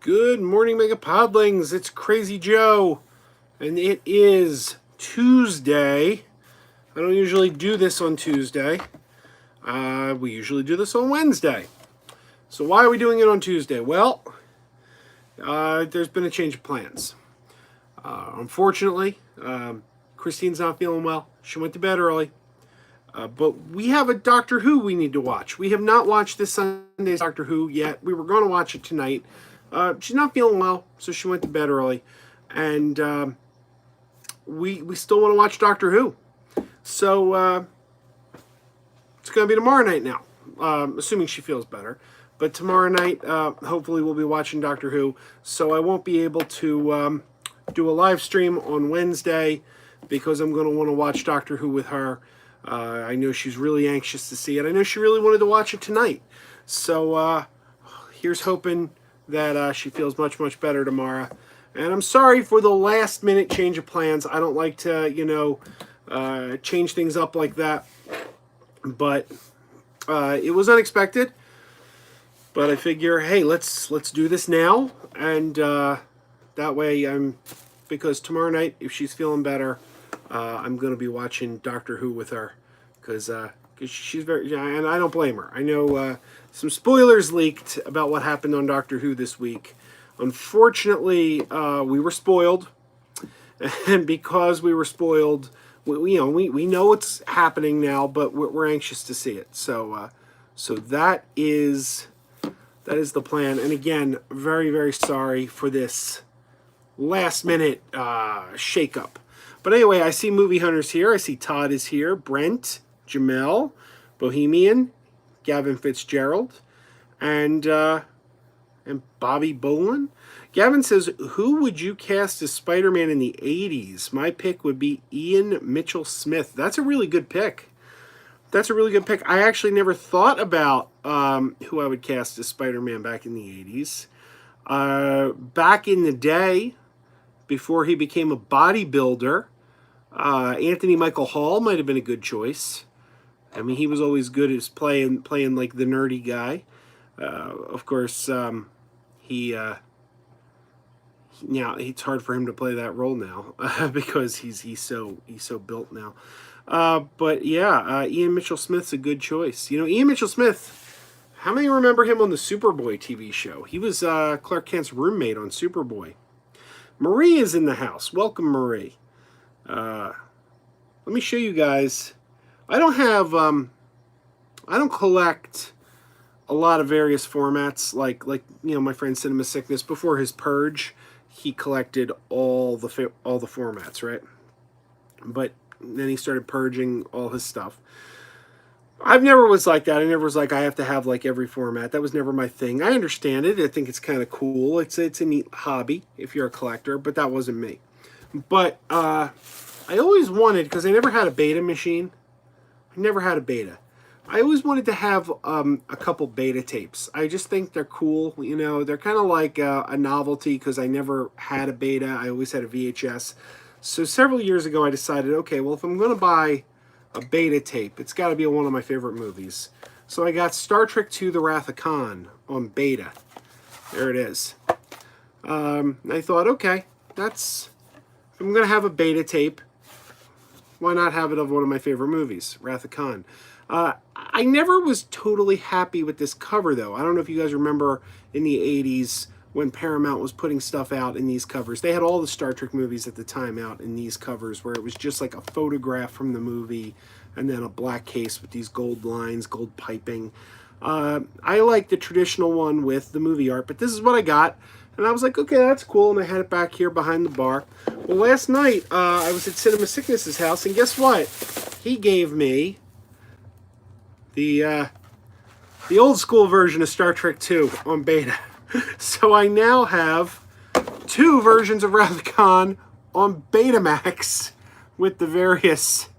Good morning, Mega Podlings. It's Crazy Joe, and it is Tuesday. I don't usually do this on Tuesday. We usually do this on Wednesday. So why are we doing it on Tuesday? Well, there's been a change of plans. Unfortunately, Christine's not feeling well. She went to bed early. But we have a Doctor Who we need to watch. We have not watched this Sunday's Doctor Who yet. We were going to watch it tonight. She's not feeling well, so she went to bed early. And we still want to watch Doctor Who. So it's going to be tomorrow night now, assuming she feels better. But tomorrow night, hopefully we'll be watching Doctor Who. So I won't be able to do a live stream on Wednesday because I'm going to want to watch Doctor Who with her. I know she's really anxious to see it. I know she really wanted to watch it tonight. So here's hoping that she feels much, much better tomorrow. And I'm sorry for the last minute change of plans. I don't like to, change things up like that. But it was unexpected. But I figure, hey, let's do this now. And that way because tomorrow night, if she's feeling better, I'm going to be watching Doctor Who with her because she's very, and I don't blame her. I know some spoilers leaked about what happened on Doctor Who this week. Unfortunately, we were spoiled, and because we were spoiled, we know what's happening now, but we're anxious to see it. So that is the plan. And again, very, very sorry for this last minute shakeup. But anyway, I see Movie Hunters here. I see Todd is here. Brent, Jamel, Bohemian, Gavin Fitzgerald, and Bobby Bolin. Gavin says, who would you cast as Spider-Man in the 80s? My pick would be Ian Mitchell-Smith. That's a really good pick. I actually never thought about who I would cast as Spider-Man back in the 80s. Back in the day, before he became a bodybuilder, Anthony Michael Hall might have been a good choice. I mean, he was always good at playing like the nerdy guy. Of course, it's hard for him to play that role now because he's so built now. But yeah, Ian Mitchell-Smith's a good choice. Ian Mitchell-Smith, how many remember him on the Superboy TV show? He was Clark Kent's roommate on Superboy. Marie is in the house. Welcome, Marie. Let me show you guys. I don't collect a lot of various formats like my friend Cinema Sickness. Before his purge, he collected all the formats, right? But then he started purging all his stuff. I've never was like that. I never was like, I have to have like every format. That was never my thing. I understand it. I think it's kind of cool. It's a neat hobby if you're a collector, but that wasn't me. But I always wanted, because I never had a beta machine. I never had a beta. I always wanted to have a couple beta tapes. I just think they're cool. They're kind of like a novelty because I never had a beta. I always had a VHS. So several years ago, I decided, okay, well, if I'm going to buy a beta tape, it's got to be one of my favorite movies. So I got Star Trek II: The Wrath of Khan on beta. There it is. I thought, okay, if I'm going to have a beta tape, why not have it of one of my favorite movies, Wrath of Khan? I never was totally happy with this cover, though. I don't know if you guys remember in the 80s when Paramount was putting stuff out in these covers. They had all the Star Trek movies at the time out in these covers where it was just like a photograph from the movie and then a black case with these gold lines, gold piping. I like the traditional one with the movie art, but this is what I got. And I was like, okay, that's cool. And I had it back here behind the bar. Well, last night I was at Cinema Sickness's house, and guess what? He gave me the old school version of Star Trek II on beta. So I now have two versions of Wrath of Khan on Betamax with the various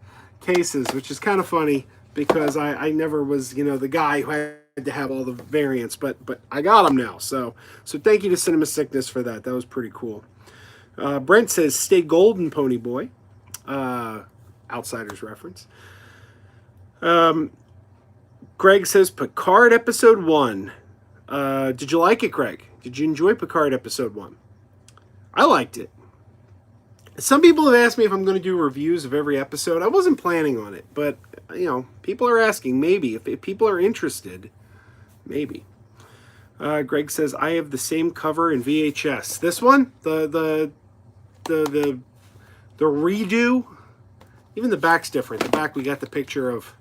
cases, which is kind of funny because I never was, the guy who had to have all the variants, but I got them now. So thank you to Cinema Sickness for that. That was pretty cool. Brent says, stay golden, Pony Boy. Outsiders reference. Greg says, Picard Episode 1. Did you like it, Craig? Did you enjoy Picard episode 1? I liked it. Some people have asked me if I'm going to do reviews of every episode. I wasn't planning on it, but, people are asking. Maybe. If people are interested, maybe. Greg says, I have the same cover in VHS. This one? The redo? Even the back's different. The back, we got the picture of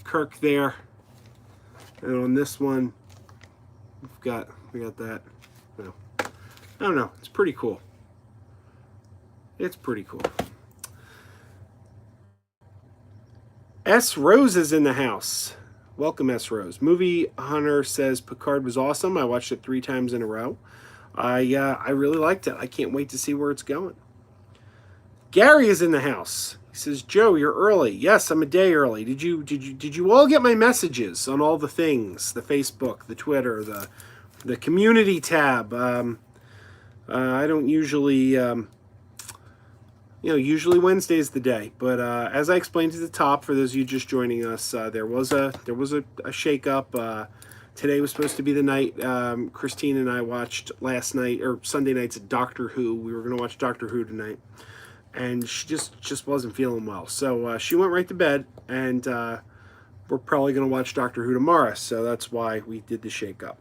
Kirk there. And on this one, we got that. No. I don't know. It's pretty cool. It's pretty cool. S. Rose is in the house. Welcome, S. Rose. Movie Hunter says Picard was awesome. I watched it 3 times in a row. I really liked it. I can't wait to see where it's going. Gary is in the house. He says, Joe, you're early. Yes, I'm a day early. Did you all get my messages on all the things? The Facebook, the Twitter, the community tab. I don't usually usually Wednesday's the day, but as I explained at the top, for those of you just joining us, there was a shakeup. Today was supposed to be the night Christine and I watched last night, or Sunday nights, Doctor Who. We were going to watch Doctor Who tonight, and she just wasn't feeling well, so she went right to bed, and we're probably going to watch Doctor Who tomorrow, so that's why we did the shakeup.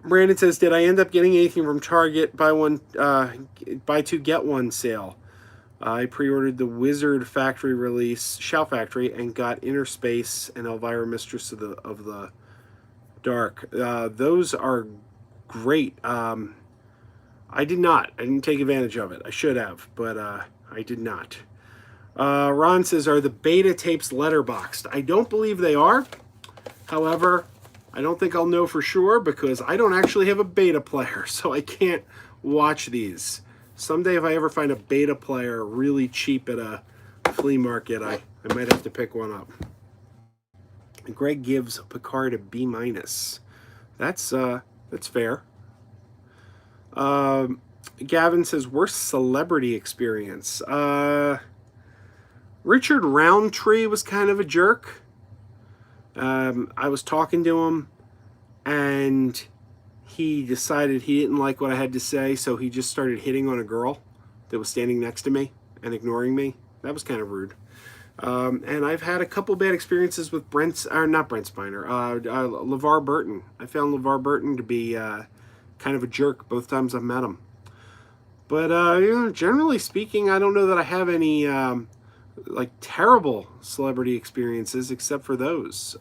Brandon says, did I end up getting anything from Target buy 2 get 1 sale? I pre-ordered the Wizard Factory release, Shout Factory, and got Inner Space and Elvira Mistress of the Dark. Those are great. I did not. I didn't take advantage of it. I should have, but I did not. Ron says, are the beta tapes letterboxed? I don't believe they are. However, I don't think I'll know for sure because I don't actually have a beta player, so I can't watch these. Someday if I ever find a beta player really cheap at a flea market, I might have to pick one up. Greg gives Picard a B-. That's fair. Gavin says, worst celebrity experience. Richard Roundtree was kind of a jerk. I was talking to him, and he decided he didn't like what I had to say, so he just started hitting on a girl that was standing next to me and ignoring me. That was kind of rude. And I've had a couple bad experiences with not Brent Spiner, LeVar Burton. I found LeVar Burton to be kind of a jerk both times I've met him. But generally speaking, I don't know that I have any terrible celebrity experiences except for those.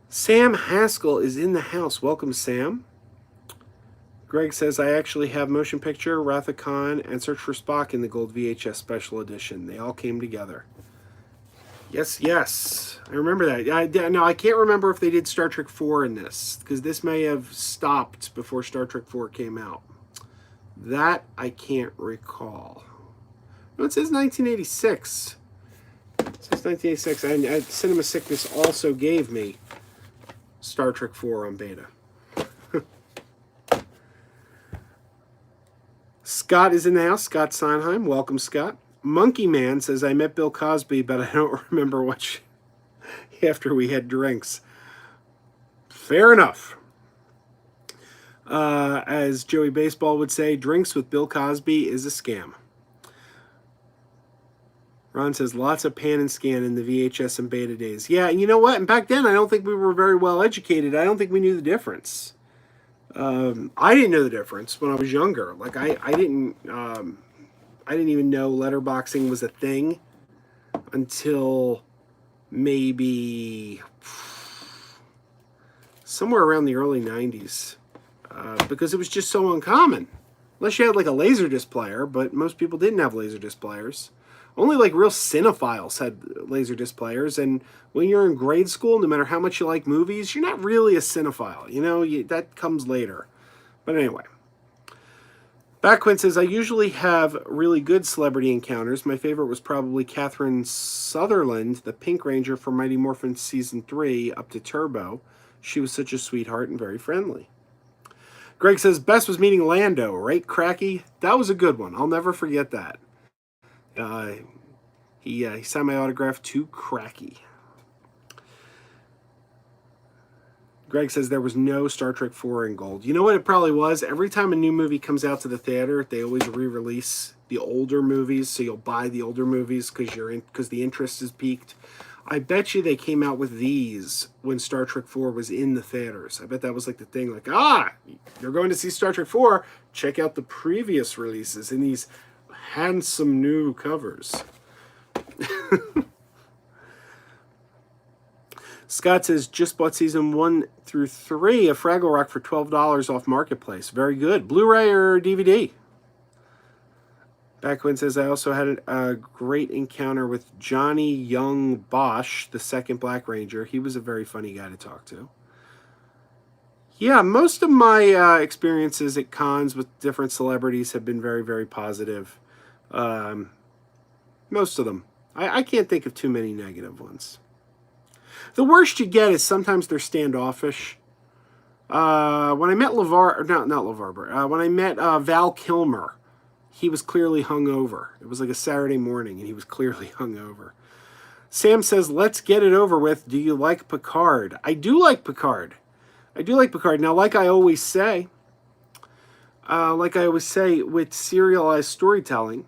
Sam Haskell is in the house. Welcome, Sam. Greg says, I actually have Motion Picture, Wrath of Khan, and Search for Spock in the Gold VHS Special Edition. They all came together. Yes. I remember that. No, I can't remember if they did Star Trek 4 in this, because this may have stopped before Star Trek 4 came out. That I can't recall. No, it says 1986. It says 1986. And Cinema Sickness also gave me Star Trek 4 on beta. Scott is in the house. Scott Sondheim. Welcome, Scott. Monkey Man says, I met Bill Cosby, but I don't remember what after we had drinks. Fair enough. As Joey Baseball would say, drinks with Bill Cosby is a scam. Ron says, lots of pan and scan in the VHS and beta days. Yeah, and you know what? And back then, I don't think we were very well educated. I don't think we knew the difference. I didn't know the difference when I was younger. Like, I didn't even know letterboxing was a thing until maybe somewhere around the early 90s. Because it was just so uncommon. Unless you had like a Laserdisc player, but most people didn't have Laserdisc players. Only like real cinephiles had Laserdisc players, and when you're in grade school, no matter how much you like movies, you're not really a cinephile. You know, that comes later. But anyway. Backquint says, I usually have really good celebrity encounters. My favorite was probably Catherine Sutherland, the Pink Ranger from Mighty Morphin Season 3 up to Turbo. She was such a sweetheart and very friendly. Greg says, best was meeting Lando, right, Cracky? That was a good one. I'll never forget that. He signed my autograph to Cracky. Greg says there was no Star Trek 4 in gold. You know what it probably was? Every time a new movie comes out to the theater, they always re-release the older movies, so you'll buy the older movies because the interest is peaked. I bet you they came out with these when Star Trek 4 was in the theaters. I bet that was like the thing, like, you're going to see Star Trek 4, check out the previous releases in these handsome new covers. Scott says, just bought season 1 through 3 of Fraggle Rock for $12 off Marketplace. Very good. Blu-ray or DVD? Backwin says, I also had a great encounter with Johnny Young Bosch, the second Black Ranger. He was a very funny guy to talk to. Yeah, most of my experiences at cons with different celebrities have been very, very positive. Most of them. I can't think of too many negative ones. The worst you get is sometimes they're standoffish. When I met when I met Val Kilmer, he was clearly hungover. It was like a Saturday morning, and he was clearly hungover. Sam says, let's get it over with. Do you like Picard? I do like Picard. Now, like I always say, with serialized storytelling,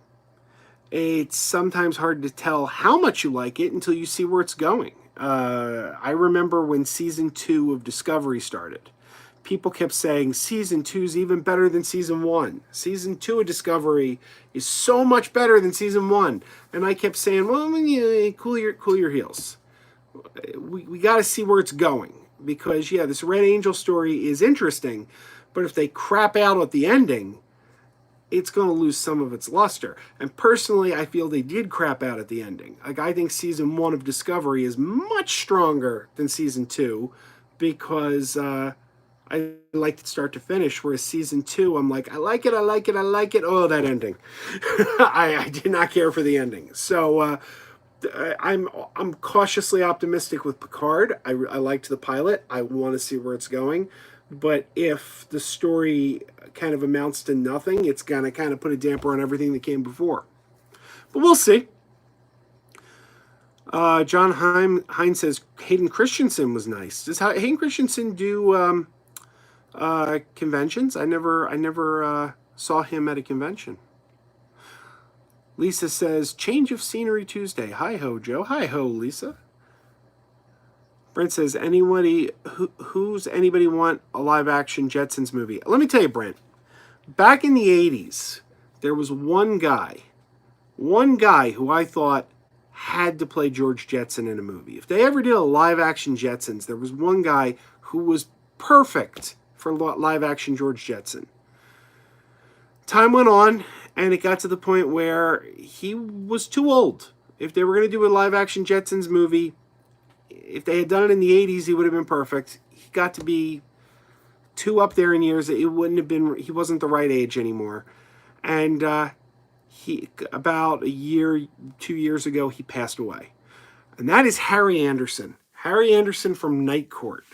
it's sometimes hard to tell how much you like it until you see where it's going. I remember when season 2 of Discovery started. People kept saying season 2 is even better than season 1. Season 2 of Discovery is so much better than season 1. And I kept saying, well, cool your heels. We got to see where it's going. Because, yeah, this Red Angel story is interesting. But if they crap out at the ending, it's going to lose some of its luster. And personally, I feel they did crap out at the ending. Like, I think season 1 of Discovery is much stronger than season 2 because I liked it start to finish, whereas season 2, I'm like, I like it. Oh, that ending. I did not care for the ending. So I'm cautiously optimistic with Picard. I liked the pilot. I want to see where it's going. But if the story kind of amounts to nothing, it's going to kind of put a damper on everything that came before. But we'll see. John Hines says Hayden Christensen was nice. Does Hayden Christensen do conventions? I never saw him at a convention. Lisa says, change of scenery Tuesday. Hi-ho, Joe. Hi-ho, Lisa. Brent says, who's anybody want a live-action Jetsons movie? Let me tell you, Brent, back in the 80s, there was one guy who I thought had to play George Jetson in a movie. If they ever did a live-action Jetsons, there was one guy who was perfect for live-action George Jetson. Time went on, and it got to the point where he was too old. If they were going to do a live-action Jetsons movie, if they had done it in the 80s, he would have been perfect. He got to be too up there in years. He wasn't the right age anymore. And about a year, 2 years ago, he passed away. And that is Harry Anderson. Harry Anderson from Night Court.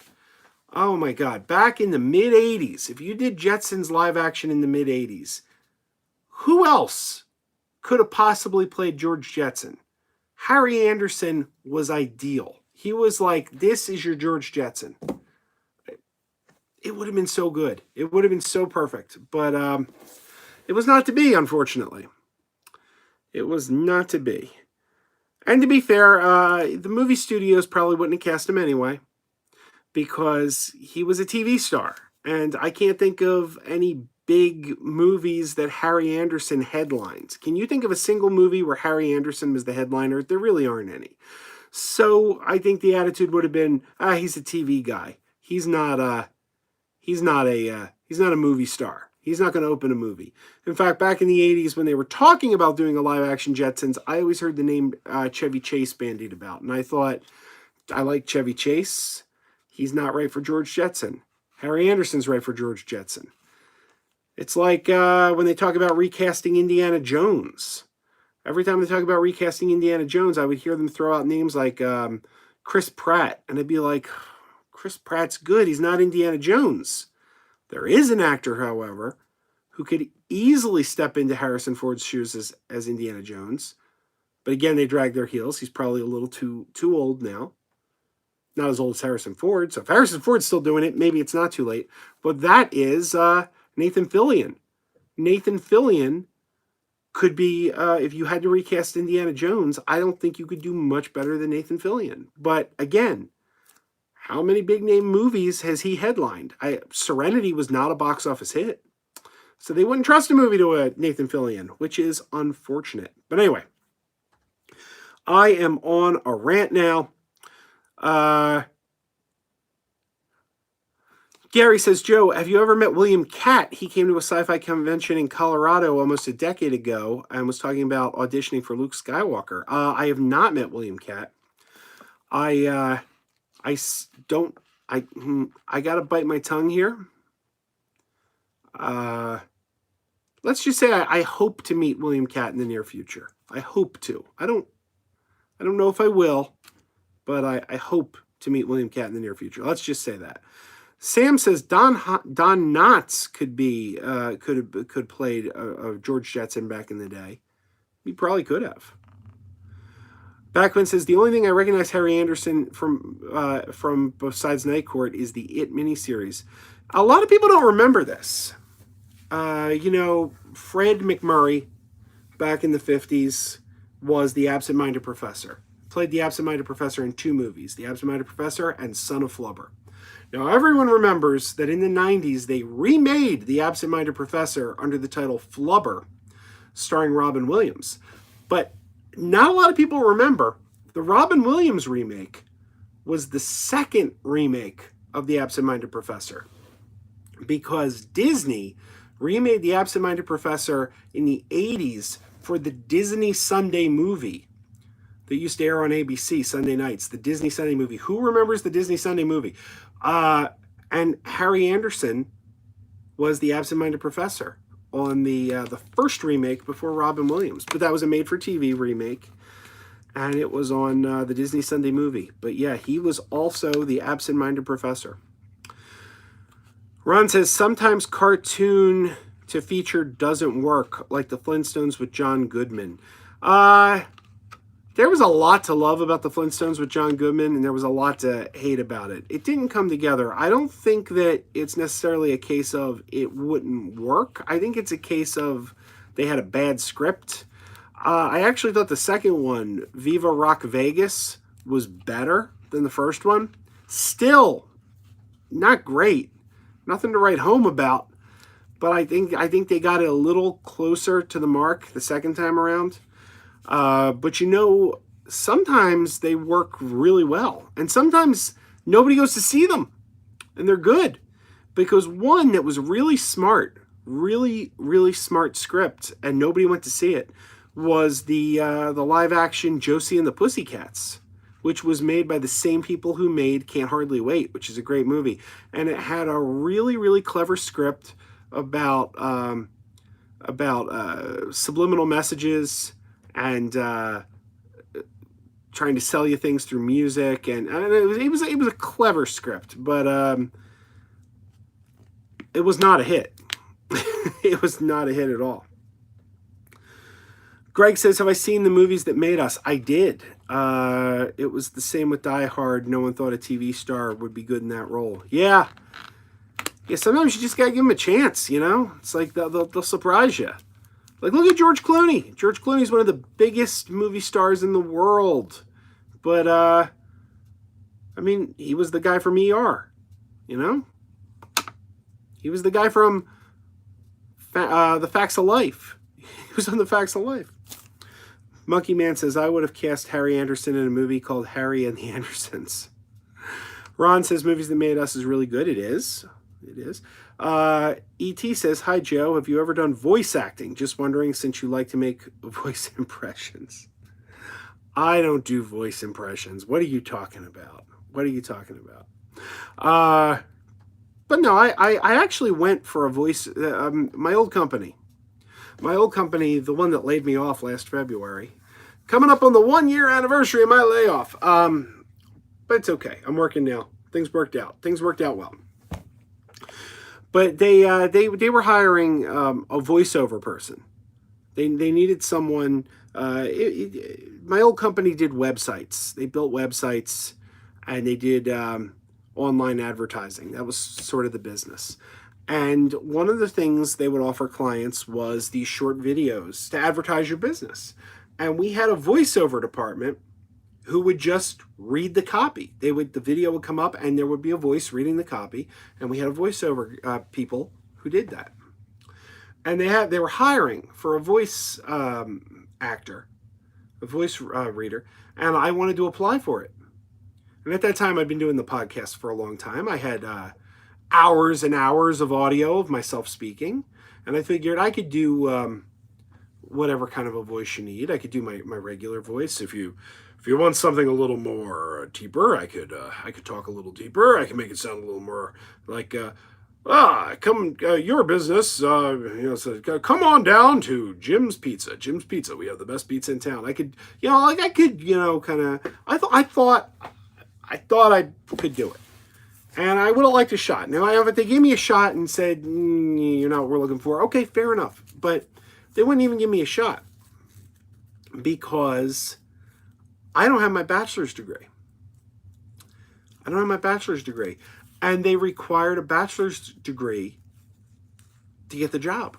Oh my God. Back in the mid-80s, if you did Jetsons live action in the mid-80s, who else could have possibly played George Jetson? Harry Anderson was ideal. He was like, this is your George Jetson. It would have been so good. It would have been so perfect. But it was not to be, unfortunately. It was not to be. And to be fair, the movie studios probably wouldn't have cast him anyway because he was a TV star. And I can't think of any big movies that Harry Anderson headlines. Can you think of a single movie where Harry Anderson was the headliner? There really aren't any. So I think the attitude would have been, he's a TV guy. He's not a movie star. He's not going to open a movie. In fact, back in the 80s when they were talking about doing a live action Jetsons, I always heard the name Chevy Chase bandied about. And I thought, I like Chevy Chase. He's not right for George Jetson. Harry Anderson's right for George Jetson. It's like when they talk about recasting Indiana Jones. Every time they talk about recasting Indiana Jones, I would hear them throw out names like Chris Pratt. And I'd be like, Chris Pratt's good. He's not Indiana Jones. There is an actor, however, who could easily step into Harrison Ford's shoes as Indiana Jones. But again, they drag their heels. He's probably a little too old now. Not as old as Harrison Ford. So if Harrison Ford's still doing it, maybe it's not too late. But that is Nathan Fillion. Nathan Fillion could be, if you had to recast Indiana Jones, I don't think you could do much better than Nathan Fillion. But again, how many big name movies has he headlined? Serenity was not a box office hit. So they wouldn't trust a movie to Nathan Fillion, which is unfortunate. But anyway, I am on a rant now. Gary says, Joe, have you ever met William Catt? He came to a sci-fi convention in Colorado almost a decade ago and was talking about auditioning for Luke Skywalker. I have not met William Catt. I gotta bite my tongue here. Let's just say I hope to meet William Catt in the near future. I hope to. I don't know if I will, but I hope to meet William Catt in the near future. Let's just say that. Sam says Don Knotts could played George Jetson back in the day. He probably could have. Backman says the only thing I recognize Harry Anderson from besides Night Court is the It miniseries. A lot of people don't remember this. Fred MacMurray back in the 50s was the absent-minded professor. Played the absent-minded professor in 2 movies, The Absent-Minded Professor and Son of Flubber. Now, everyone remembers that in the 90s, they remade The Absent-Minded Professor under the title Flubber, starring Robin Williams. But not a lot of people remember the Robin Williams remake was the second remake of The Absent-Minded Professor, because Disney remade The Absent-Minded Professor in the 80s for the Disney Sunday movie that used to air on ABC Sunday nights, the Disney Sunday movie. Who remembers the Disney Sunday movie? And Harry Anderson was the absent-minded professor on the first remake before Robin Williams. But that was a made-for-TV remake, and it was on the Disney Sunday movie. But yeah, he was also the absent-minded professor. Ron says, sometimes cartoon to feature doesn't work, like the Flintstones with John Goodman. There was a lot to love about the Flintstones with John Goodman, and there was a lot to hate about it. It didn't come together. I don't think that it's necessarily a case of it wouldn't work. I think it's a case of they had a bad script. I actually thought the second one, Viva Rock Vegas, was better than the first one. Still, not great. Nothing to write home about. But I think they got it a little closer to the mark the second time around. But sometimes they work really well. And sometimes nobody goes to see them. And they're good. Because one that was really smart, really, really smart script, and nobody went to see it, was the live-action Josie and the Pussycats, which was made by the same people who made Can't Hardly Wait, which is a great movie. And it had a really, really clever script about subliminal messages and trying to sell you things through music, and it was a clever script, but it was not a hit. It was not a hit at all. Greg says, have I seen the movies that made us? I did. It was the same with Die Hard. No one thought a TV star would be good in that role. Yeah, sometimes you just gotta give them a chance, It's like they'll surprise you. Like, look at George Clooney. George Clooney's one of the biggest movie stars in the world. But, he was the guy from ER, He was the guy from The Facts of Life. He was on The Facts of Life. Monkey Man says, I would have cast Harry Anderson in a movie called Harry and the Andersons. Ron says, movies that made us is really good. It is. It is. E.T. says, hi, Joe. Have you ever done voice acting? Just wondering, since you like to make voice impressions. I don't do voice impressions. What are you talking about? But no, I actually went for a voice. My old company, the one that laid me off last February, coming up on the 1-year anniversary of my layoff. But it's okay. I'm working now. Things worked out well. But they were hiring a voiceover person. They needed someone. My old company did websites. They built websites, and they did online advertising. That was sort of the business. And one of the things they would offer clients was these short videos to advertise your business. And we had a voiceover department who would just read the copy. The video would come up and there would be a voice reading the copy, and we had a voiceover people who did that. And they were hiring for a voice actor, a voice reader, and I wanted to apply for it. And at that time, I'd been doing the podcast for a long time. I had hours and hours of audio of myself speaking, and I figured I could do whatever kind of a voice you need. I could do my regular voice. If you want something a little more deeper, I could talk a little deeper. I can make it sound a little more like your business. So come on down to Jim's Pizza. Jim's Pizza. We have the best pizza in town. I could, kind of. I thought I could do it, and I would have liked a shot. Now, if they gave me a shot and said, "You're not what we're looking for," okay, fair enough. But they wouldn't even give me a shot because I don't have my bachelor's degree. And they required a bachelor's degree to get the job.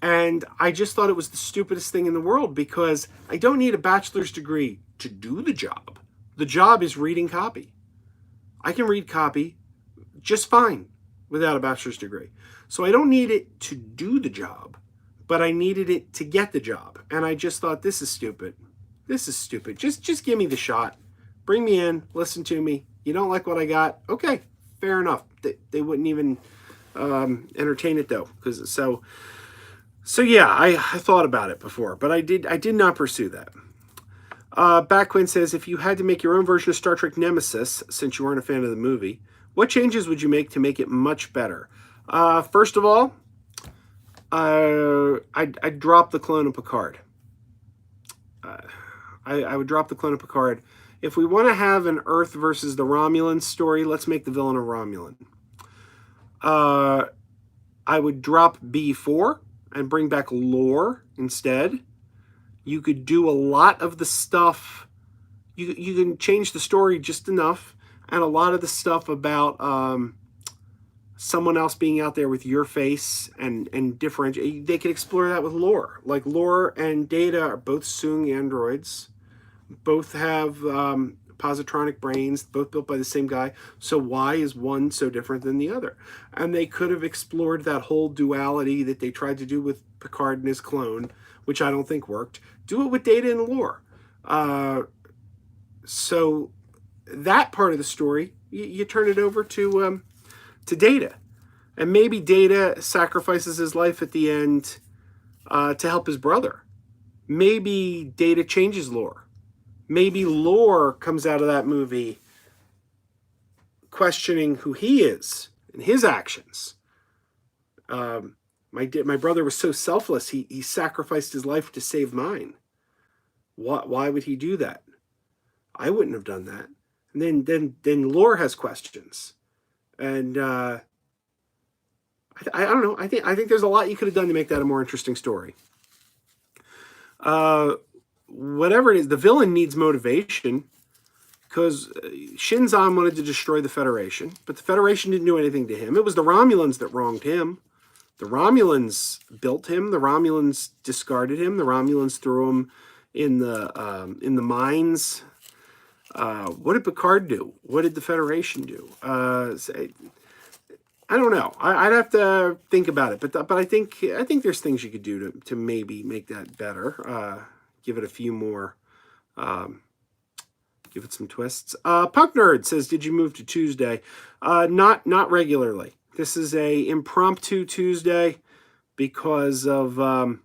And I just thought it was the stupidest thing in the world, because I don't need a bachelor's degree to do the job. The job is reading copy. I can read copy just fine without a bachelor's degree. So I don't need it to do the job, but I needed it to get the job. And I just thought, this is stupid. Just give me the shot. Bring me in, listen to me. You don't like what I got? Okay, fair enough. They wouldn't even entertain it though. So yeah, I thought about it before, but I did not pursue that. Backquin says, if you had to make your own version of Star Trek Nemesis, since you weren't a fan of the movie, what changes would you make to make it much better? First of all, I'd drop the clone of Picard. I would drop the clone of Picard. If we want to have an Earth versus the Romulans story, let's make the villain a Romulan. I would drop B4 and bring back Lore instead. You could do a lot of the stuff. You can change the story just enough, and a lot of the stuff about someone else being out there with your face and differentiate. They could explore that with Lore. Like, Lore and Data are both Soong androids. Both have positronic brains, both built by the same guy. So why is one so different than the other? And they could have explored that whole duality that they tried to do with Picard and his clone, which I don't think worked. Do it with Data and Lore. So that part of the story, you turn it over to Data. And maybe Data sacrifices his life at the end to help his brother. Maybe Data changes Lore. Maybe Lore comes out of that movie questioning who he is and his actions. My brother was so selfless, he sacrificed his life to save mine. Why would he do that? I wouldn't have done that. And then Lore has questions. And I don't know. I think there's a lot you could have done to make that a more interesting story. Whatever it is, the villain needs motivation, because Shinzon wanted to destroy the Federation, but the Federation didn't do anything to him. It was the Romulans that wronged him. The Romulans built him. The Romulans discarded him. The Romulans threw him in the mines. What did Picard do? What did the Federation do? I don't know. I'd have to think about it, but I think there's things you could do to maybe make that better. Give it a few more. Give it some twists. Punk Nerd says, "Did you move to Tuesday?" Not regularly. This is a impromptu Tuesday because of I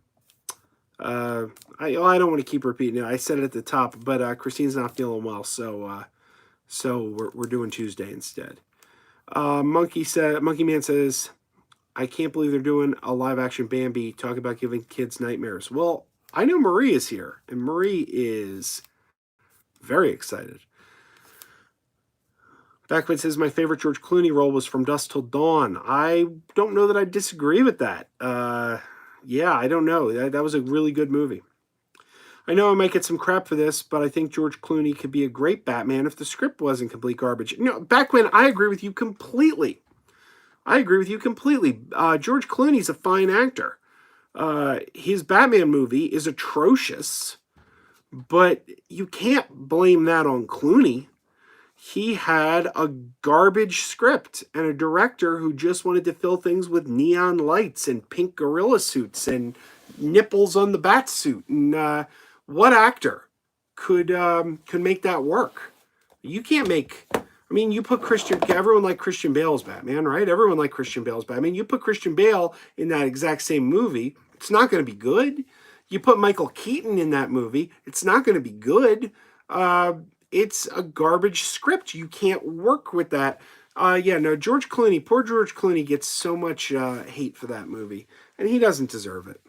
don't want to keep repeating it. I said it at the top, but Christine's not feeling well, so we're doing Tuesday instead. Monkey Man says, "I can't believe they're doing a live action Bambi. Talk about giving kids nightmares." Well, I know Marie is here, and Marie is very excited. Backwood says, "My favorite George Clooney role was From Dusk Till Dawn." I don't know that I disagree with that. Yeah, I don't know. That was a really good movie. I know I might get some crap for this, but I think George Clooney could be a great Batman if the script wasn't complete garbage. Back when I agree with you completely. I agree with you completely. George Clooney's a fine actor. His Batman movie is atrocious, but you can't blame that on Clooney. He had a garbage script and a director who just wanted to fill things with neon lights and pink gorilla suits and nipples on the bat suit. And what actor could make that work? You can't make. I mean, you put everyone liked Christian Bale's Batman, right? Everyone liked Christian Bale's Batman. You put Christian Bale in that exact same movie, it's not going to be good. You put Michael Keaton in that movie, it's not going to be good. It's a garbage script. You can't work with that. George Clooney, poor George Clooney gets so much hate for that movie, and he doesn't deserve it.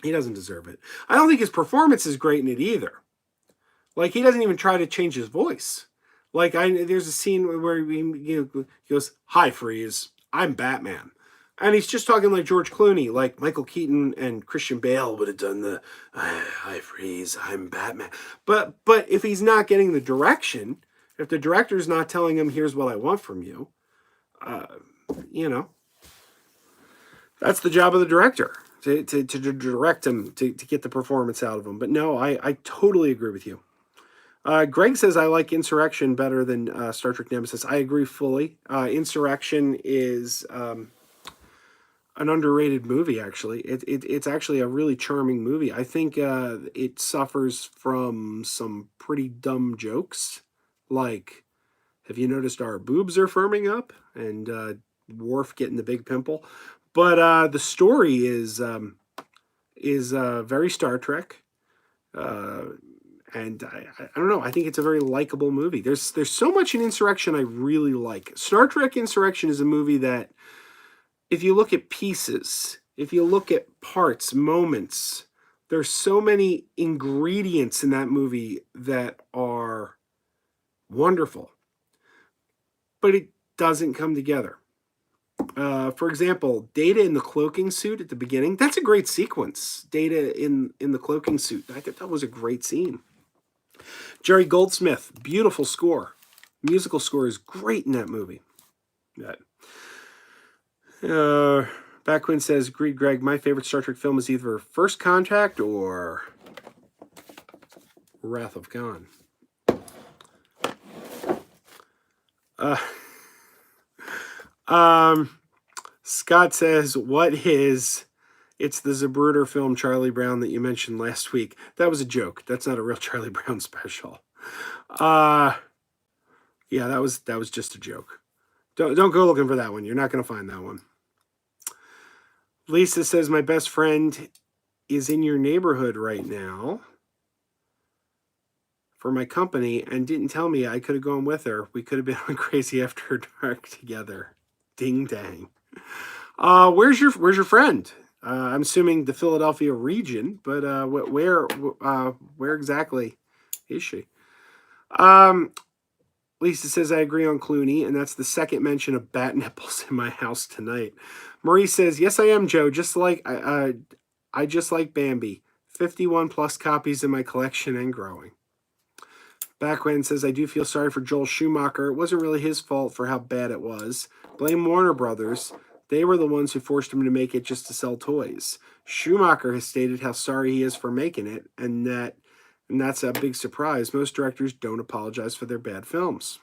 He doesn't deserve it. I don't think his performance is great in it either. Like, he doesn't even try to change his voice. Like, there's a scene where he goes, "Hi, Freeze, I'm Batman." And he's just talking like George Clooney, like Michael Keaton and Christian Bale would have done the, "Hi, Freeze, I'm Batman." But if he's not getting the direction, if the director's not telling him, "Here's what I want from you," that's the job of the director, to direct him, to get the performance out of him. But no, I totally agree with you. Greg says, I like Insurrection better than Star Trek Nemesis. I agree fully. Insurrection is an underrated movie, actually. It's actually a really charming movie. I think it suffers from some pretty dumb jokes, like, have you noticed our boobs are firming up? And Worf getting the big pimple. But the story is very Star Trek. And I don't know. I think it's a very likable movie. There's so much in Insurrection I really like. Star Trek Insurrection is a movie that, if you look at pieces, if you look at parts, moments, there's so many ingredients in that movie that are wonderful. But it doesn't come together. For example, Data in the cloaking suit at the beginning. That's a great sequence. Data in the cloaking suit. I think that was a great scene. Jerry Goldsmith, beautiful score. Musical score is great in that movie. Backwin says, agreed, Greg. My favorite Star Trek film is either First Contact or Wrath of Khan. Scott says, what is... It's the Zapruder film Charlie Brown that you mentioned last week. That was a joke. That's not a real Charlie Brown special. Yeah, that was just a joke. Don't go looking for that one. You're not going to find that one. Lisa says, my best friend is in your neighborhood right now for my company and didn't tell me I could have gone with her. We could have been on Krazy After Dark together. Ding dang. Where's your friend? I'm assuming the Philadelphia region, but where exactly is she? Lisa says, I agree on Clooney, and that's the second mention of bat nipples in my house tonight. Marie says, yes, I am, Joe. Just like I just like Bambi. 51 plus copies in my collection and growing. Backwend says, I do feel sorry for Joel Schumacher. It wasn't really his fault for how bad it was. Blame Warner Brothers. They were the ones who forced him to make it just to sell toys. Schumacher has stated how sorry he is for making it, and that's a big surprise. Most directors don't apologize for their bad films.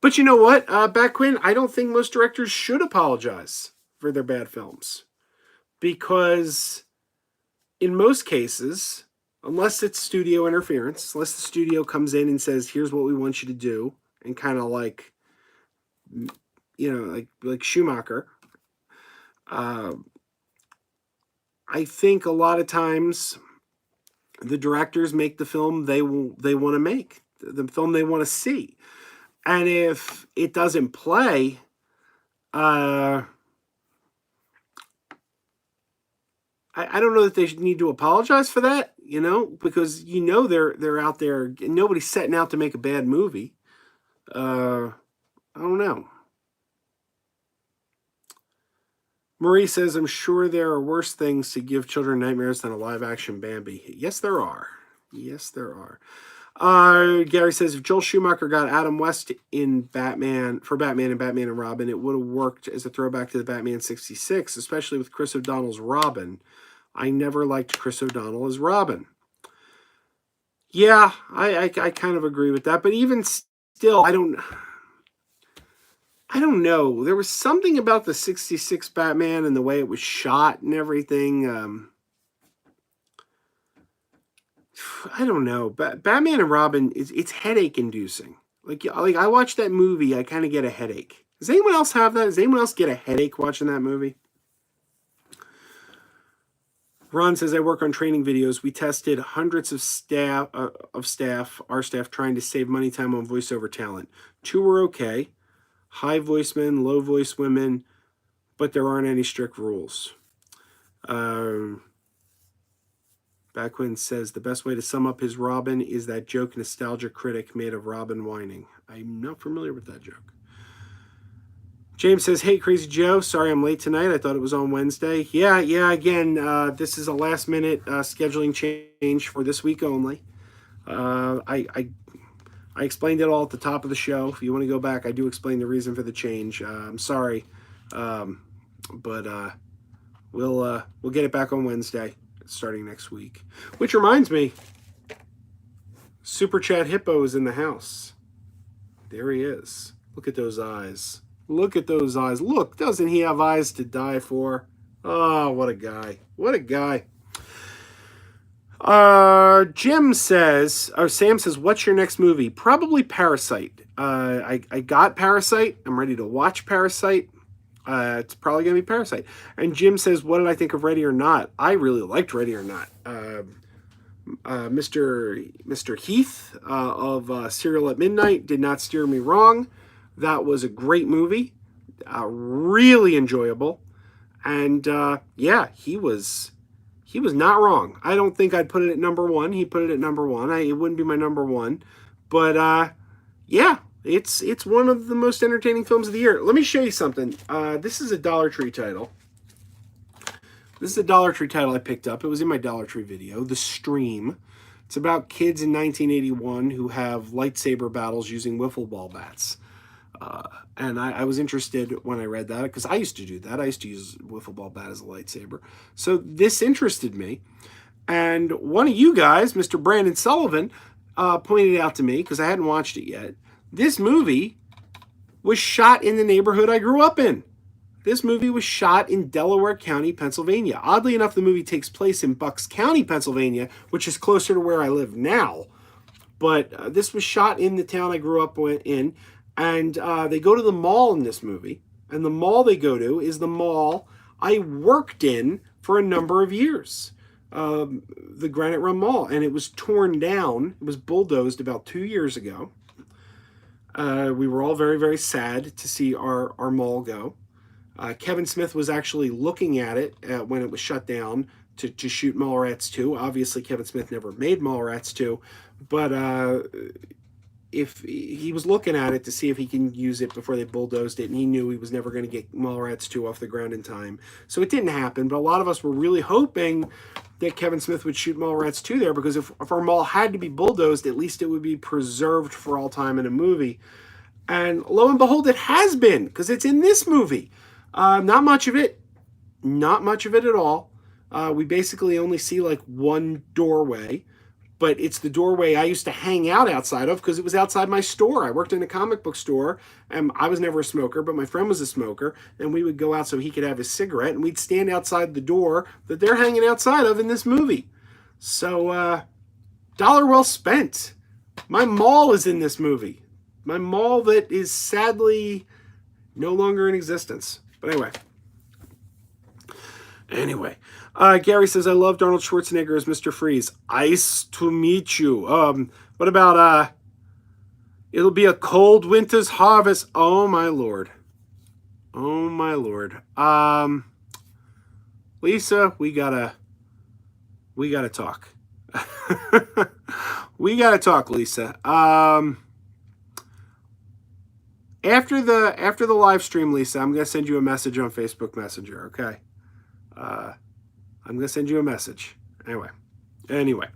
But you know what, Backwin, I don't think most directors should apologize for their bad films. Because in most cases, unless it's studio interference, unless the studio comes in and says, here's what we want you to do, and kind of like, like Schumacher, I think a lot of times the directors make the film they want to make, the film they want to see. And if it doesn't play, I don't know that they need to apologize for that, because they're out there. Nobody's setting out to make a bad movie. I don't know. Marie says, I'm sure there are worse things to give children nightmares than a live-action Bambi. Yes, there are. Yes, there are. Gary says, if Joel Schumacher got Adam West in Batman and Batman and Robin, it would have worked as a throwback to the Batman 66, especially with Chris O'Donnell's Robin. I never liked Chris O'Donnell as Robin. Yeah, I kind of agree with that, but even still, I don't know. There was something about the 66 Batman and the way it was shot and everything. I don't know. Batman and Robin, it's headache inducing. Like I watched that movie, I kind of get a headache. Does anyone else have that? Does anyone else get a headache watching that movie? Ron says, I work on training videos. We tested hundreds of our staff trying to save money time on voiceover talent. 2 were okay. High voice men, low voice women, but there aren't any strict rules. Backwin says, the best way to sum up his Robin is that joke Nostalgia Critic made of Robin whining. I'm not familiar with that joke. James says, hey, Crazy Joe, sorry I'm late tonight. I thought it was on Wednesday. Yeah, again, this is a last-minute scheduling change for this week only. I explained it all at the top of the show. If you want to go back, I do explain the reason for the change. I'm sorry, but we'll get it back on Wednesday, starting next week. Which reminds me, Super Chat Hippo is in the house. There he is. Look at those eyes. Look at those eyes. Look, doesn't he have eyes to die for? Oh, what a guy. What a guy. Sam says, what's your next movie? Probably Parasite. I got Parasite. I'm ready to watch Parasite. It's probably going to be Parasite. And Jim says, what did I think of Ready or Not? I really liked Ready or Not. Mr. Heath of Serial at Midnight did not steer me wrong. That was a great movie. Really enjoyable. And yeah, he was not wrong. I don't think I'd put it at number 1. He put it at number 1. It wouldn't be my number 1. But yeah, it's one of the most entertaining films of the year. Let me show you something. This is a Dollar Tree title. This is a Dollar Tree title I picked up. It was in my Dollar Tree video, The Stream. It's about kids in 1981 who have lightsaber battles using wiffle ball bats. And I was interested when I read that because I used to do that. I used to use wiffle ball bat as a lightsaber. So this interested me. And one of you guys, Mr. Brandon Sullivan, pointed out to me, because I hadn't watched it yet, this movie was shot in the neighborhood I grew up in. This movie was shot in Delaware County, Pennsylvania. Oddly enough, the movie takes place in Bucks County, Pennsylvania, which is closer to where I live now. But this was shot in the town I grew up in. And they go to the mall in this movie. And the mall they go to is the mall I worked in for a number of years. The Granite Run Mall. And it was torn down. It was bulldozed about 2 years ago. We were all very, very sad to see our mall go. Kevin Smith was actually looking at it when it was shut down to shoot Mallrats 2. Obviously, Kevin Smith never made Mallrats 2. But if he was looking at it to see if he can use it before they bulldozed it, and he knew he was never going to get Mallrats 2 off the ground in time. So it didn't happen, but a lot of us were really hoping that Kevin Smith would shoot Mallrats 2 there, because if our mall had to be bulldozed, at least it would be preserved for all time in a movie. And lo and behold, it has been, because it's in this movie. Not much of it. Not much of it at all. We basically only see like one doorway. But it's the doorway I used to hang out outside of because it was outside my store. I worked in a comic book store, and I was never a smoker, but my friend was a smoker, and we would go out so he could have his cigarette, and we'd stand outside the door that they're hanging outside of in this movie. So, dollar well spent. My mall is in this movie. My mall that is sadly no longer in existence. But anyway. Gary says, I loved Arnold Schwarzenegger as Mr. Freeze. Nice to meet you. What about, it'll be a cold winter's harvest. Oh, my Lord. Oh, my Lord. Lisa, we gotta talk. We gotta talk, Lisa. After the live stream, Lisa, I'm gonna send you a message on Facebook Messenger. Okay. I'm gonna send you a message. Anyway.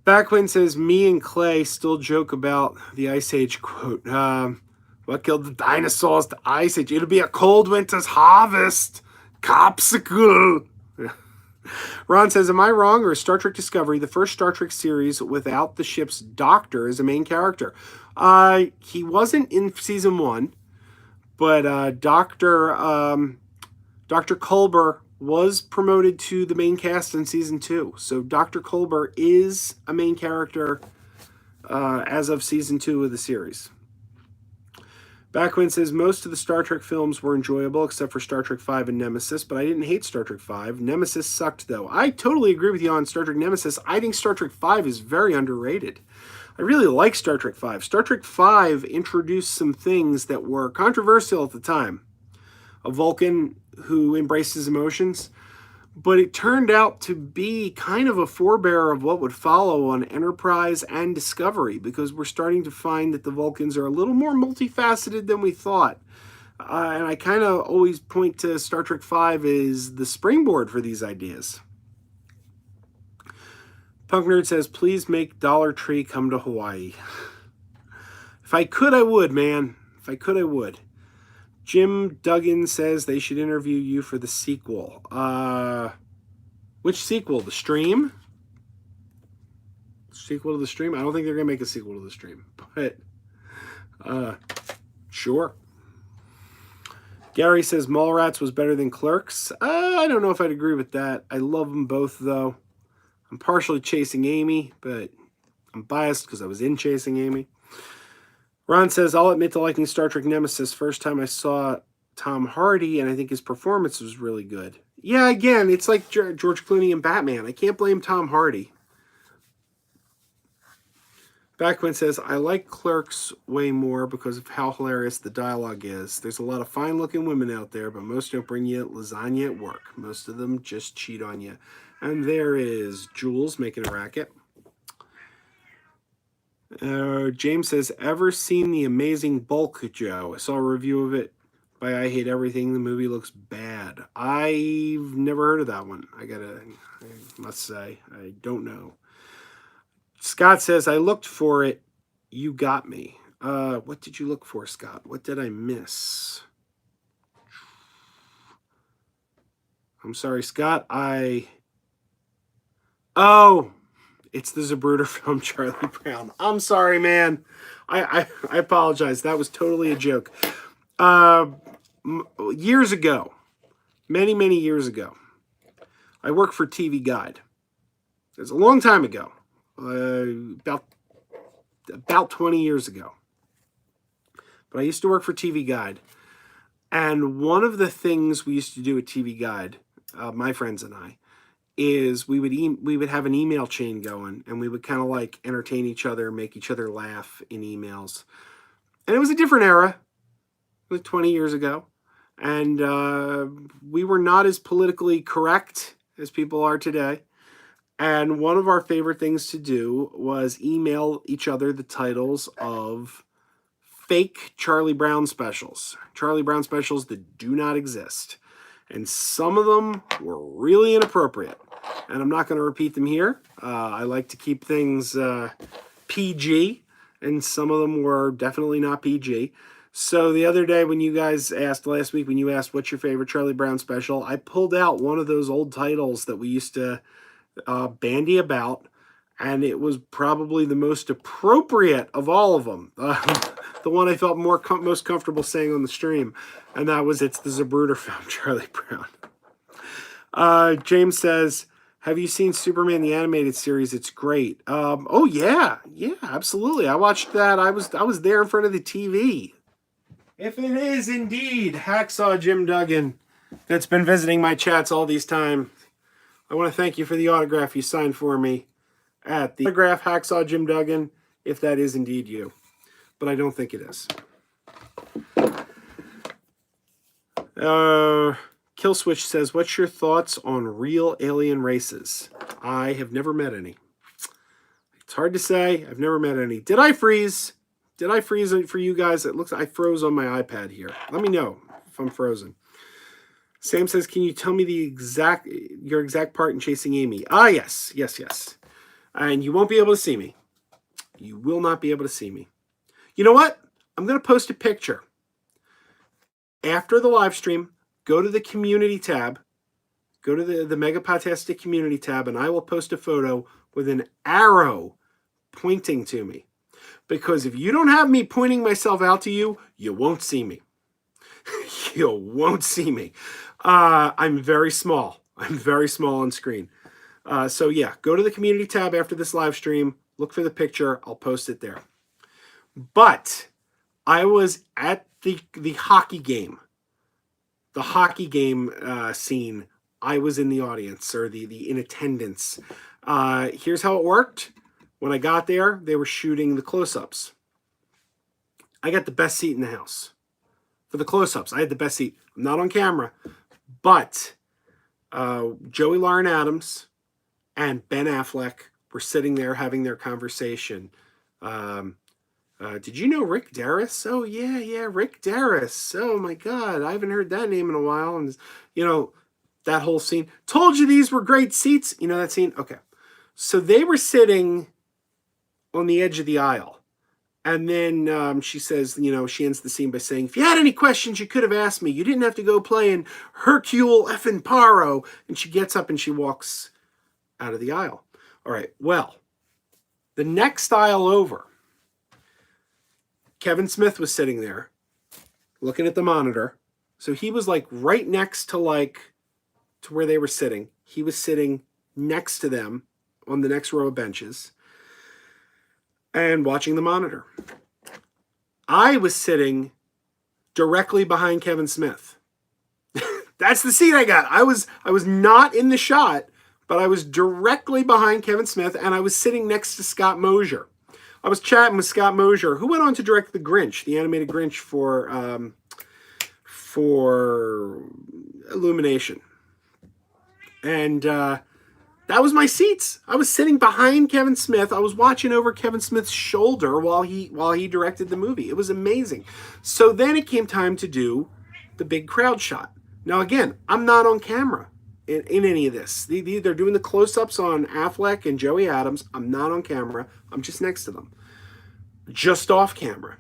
Backwin says, me and Clay still joke about the Ice Age quote. What killed the dinosaurs? The Ice Age. It'll be a cold winter's harvest. Copsicle. Ron says, am I wrong, or is Star Trek Discovery the first Star Trek series without the ship's doctor as a main character? He wasn't in season 1, but Dr. Culber was promoted to the main cast in season 2. So Dr. Culber is a main character as of season 2 of the series. Backwin says, most of the Star Trek films were enjoyable except for Star Trek V and Nemesis, but I didn't hate Star Trek V. Nemesis sucked, though. I totally agree with you on Star Trek Nemesis. I think Star Trek V is very underrated. I really like Star Trek V. Star Trek V introduced some things that were controversial at the time. A Vulcan who embraces emotions, but it turned out to be kind of a forebearer of what would follow on Enterprise and Discovery, because we're starting to find that the Vulcans are a little more multifaceted than we thought. And I kind of always point to Star Trek V as the springboard for these ideas. Punk Nerd says, please make Dollar Tree come to Hawaii. If I could, I would, man. If I could, I would. Jim Duggan says they should interview you for the sequel. Which sequel? The Stream? Sequel to The Stream? I don't think they're going to make a sequel to The Stream. But, sure. Gary says Mallrats was better than Clerks. I don't know if I'd agree with that. I love them both, though. I'm partially Chasing Amy, but I'm biased because I was in Chasing Amy. Ron says, I'll admit to liking Star Trek Nemesis. First time I saw Tom Hardy, and I think his performance was really good. Yeah, again, it's like George Clooney and Batman. I can't blame Tom Hardy. Backwin says, I like Clerks way more because of how hilarious the dialogue is. There's a lot of fine-looking women out there, but most don't bring you lasagna at work. Most of them just cheat on you. And there is Jules making a racket. James says, ever seen The Amazing Bulk, Joe? I saw a review of it by I Hate Everything. The movie looks bad. I've never heard of that one. I must say, I don't know. Scott says, I looked for it. You got me. What did you look for, Scott? What did I miss? I'm sorry, Scott. Oh, it's the Zapruder film, Charlie Brown. I'm sorry, man. I apologize. That was totally a joke. Years ago, many years ago, I worked for TV Guide. It was a long time ago, about 20 years ago. But I used to work for TV Guide. And one of the things we used to do at TV Guide, my friends and I, is we would have an email chain going, and we would kind of like entertain each other, make each other laugh in emails. And it was a different era, like 20 years ago. And we were not as politically correct as people are today. And one of our favorite things to do was email each other the titles of fake Charlie Brown specials. Charlie Brown specials that do not exist. And some of them were really inappropriate. And I'm not going to repeat them here. I like to keep things PG. And some of them were definitely not PG. So the other day when you guys asked, last week when you asked what's your favorite Charlie Brown special, I pulled out one of those old titles that we used to bandy about. And it was probably the most appropriate of all of them. The one I felt most comfortable saying on the stream. And that was, it's the Zapruder film, Charlie Brown. James says, have you seen Superman the Animated Series? It's great. Oh, yeah. Yeah, absolutely. I watched that. I was there in front of the TV. If it is indeed Hacksaw Jim Duggan that's been visiting my chats all these time, I want to thank you for the autograph you signed for me at the autograph Hacksaw Jim Duggan, if that is indeed you. But I don't think it is. Killswitch says, what's your thoughts on real alien races? I have never met any. It's hard to say. I've never met any. Did I freeze? Did I freeze it for you guys? It looks like I froze on my iPad here. Let me know if I'm frozen. Sam says, can you tell me your exact part in Chasing Amy? Ah, yes. And you won't be able to see me. You will not be able to see me. You know what? I'm going to post a picture. After the live stream, go to the community tab. Go to the Mega Podtastic community tab, and I will post a photo with an arrow pointing to me. Because if you don't have me pointing myself out to you, you won't see me. You won't see me. I'm very small. I'm very small on screen. So yeah, go to the community tab after this live stream. Look for the picture. I'll post it there. But I was at the hockey game. The hockey game scene. I was in the audience, or the in attendance. Here's how it worked. When I got there, they were shooting the close-ups. I got the best seat in the house. For the close-ups, I had the best seat. I'm not on camera, but Joey Lauren Adams and Ben Affleck were sitting there having their conversation. Did you know Rick Derris? Oh, yeah, Rick Derris. Oh, my God, I haven't heard that name in a while. And, that whole scene. Told you these were great seats. You know that scene? Okay. So they were sitting on the edge of the aisle. And then she says, she ends the scene by saying, if you had any questions, you could have asked me. You didn't have to go play in Hercule effing Poirot. And she gets up and she walks out of the aisle. All right, well, the next aisle over, Kevin Smith was sitting there looking at the monitor. So he was right next to where they were sitting. He was sitting next to them on the next row of benches and watching the monitor. I was sitting directly behind Kevin Smith. That's the seat I got. I was not in the shot, but I was directly behind Kevin Smith, and I was sitting next to Scott Mosier. I was chatting with Scott Mosier, who went on to direct The Grinch, the animated Grinch for Illumination. And that was my seats. I was sitting behind Kevin Smith. I was watching over Kevin Smith's shoulder while he directed the movie. It was amazing. So then it came time to do the big crowd shot. Now again, I'm not on camera in any of this. They're doing the close-ups on Affleck and Joey Adams. I'm not on camera. I'm just next to them. Just off camera.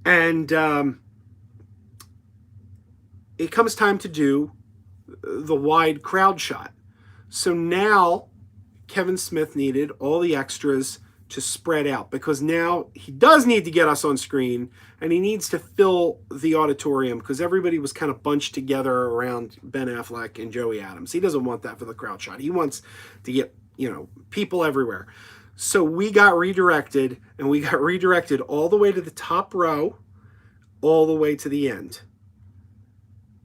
And it comes time to do the wide crowd shot. So now Kevin Smith needed all the extras to spread out, because now he does need to get us on screen, and he needs to fill the auditorium, because everybody was kind of bunched together around Ben Affleck and Joey Adams. He doesn't want that for the crowd shot. He wants to get, people everywhere. So we got redirected, and we got redirected all the way to the top row, all the way to the end.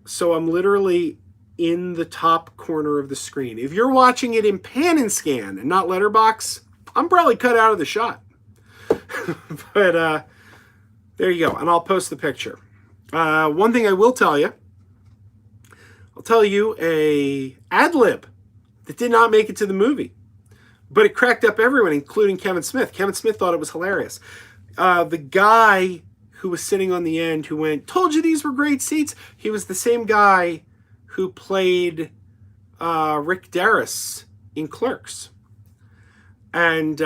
So I'm literally in the top corner of the screen. If you're watching it in pan and scan and not letterbox, I'm probably cut out of the shot. But there you go. And I'll post the picture. One thing I will tell you, I'll tell you a ad lib that did not make it to the movie, but it cracked up everyone, including Kevin Smith. Kevin Smith thought it was hilarious. The guy who was sitting on the end who went, told you these were great seats. He was the same guy who played Rick Derris in Clerks. And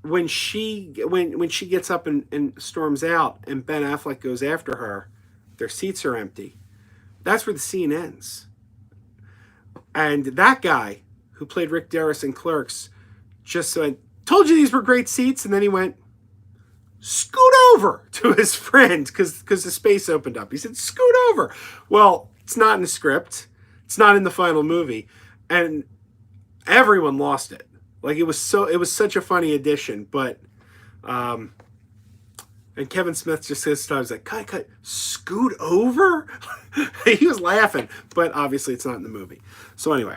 when she gets up and storms out and Ben Affleck goes after her, their seats are empty. That's where the scene ends. And that guy who played Rick Derris in Clerks just went, told you these were great seats. And then he went, scoot over to his friend, because the space opened up. He said, scoot over. Well, it's not in the script. It's not in the final movie. And everyone lost it. It was such a funny addition. But and Kevin Smith just says times cut, scoot over. He was laughing, but obviously it's not in the movie. So anyway,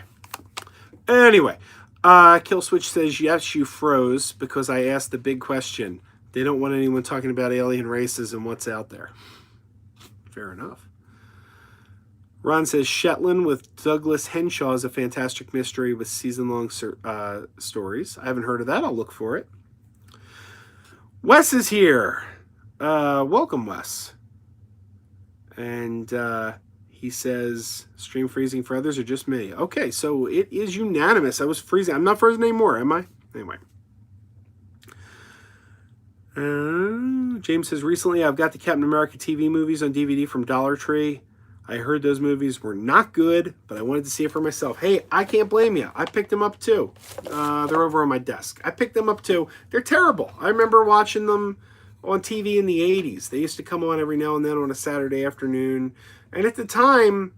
Kill Switch says, yes, you froze because I asked the big question. They don't want anyone talking about alien races and what's out there. Fair enough. Ron says, Shetland with Douglas Henshaw is a fantastic mystery with season-long stories. I haven't heard of that. I'll look for it. Wes is here. Welcome, Wes. And he says, stream freezing for others or just me? Okay, so it is unanimous. I was freezing. I'm not frozen anymore, am I? Anyway. James says, recently I've got the Captain America TV movies on DVD from Dollar Tree. I heard those movies were not good, but I wanted to see it for myself. Hey, I can't blame you. I picked them up too. They're over on my desk. I picked them up too. They're terrible. I remember watching them on TV in the 80s. They used to come on every now and then on a Saturday afternoon. And at the time,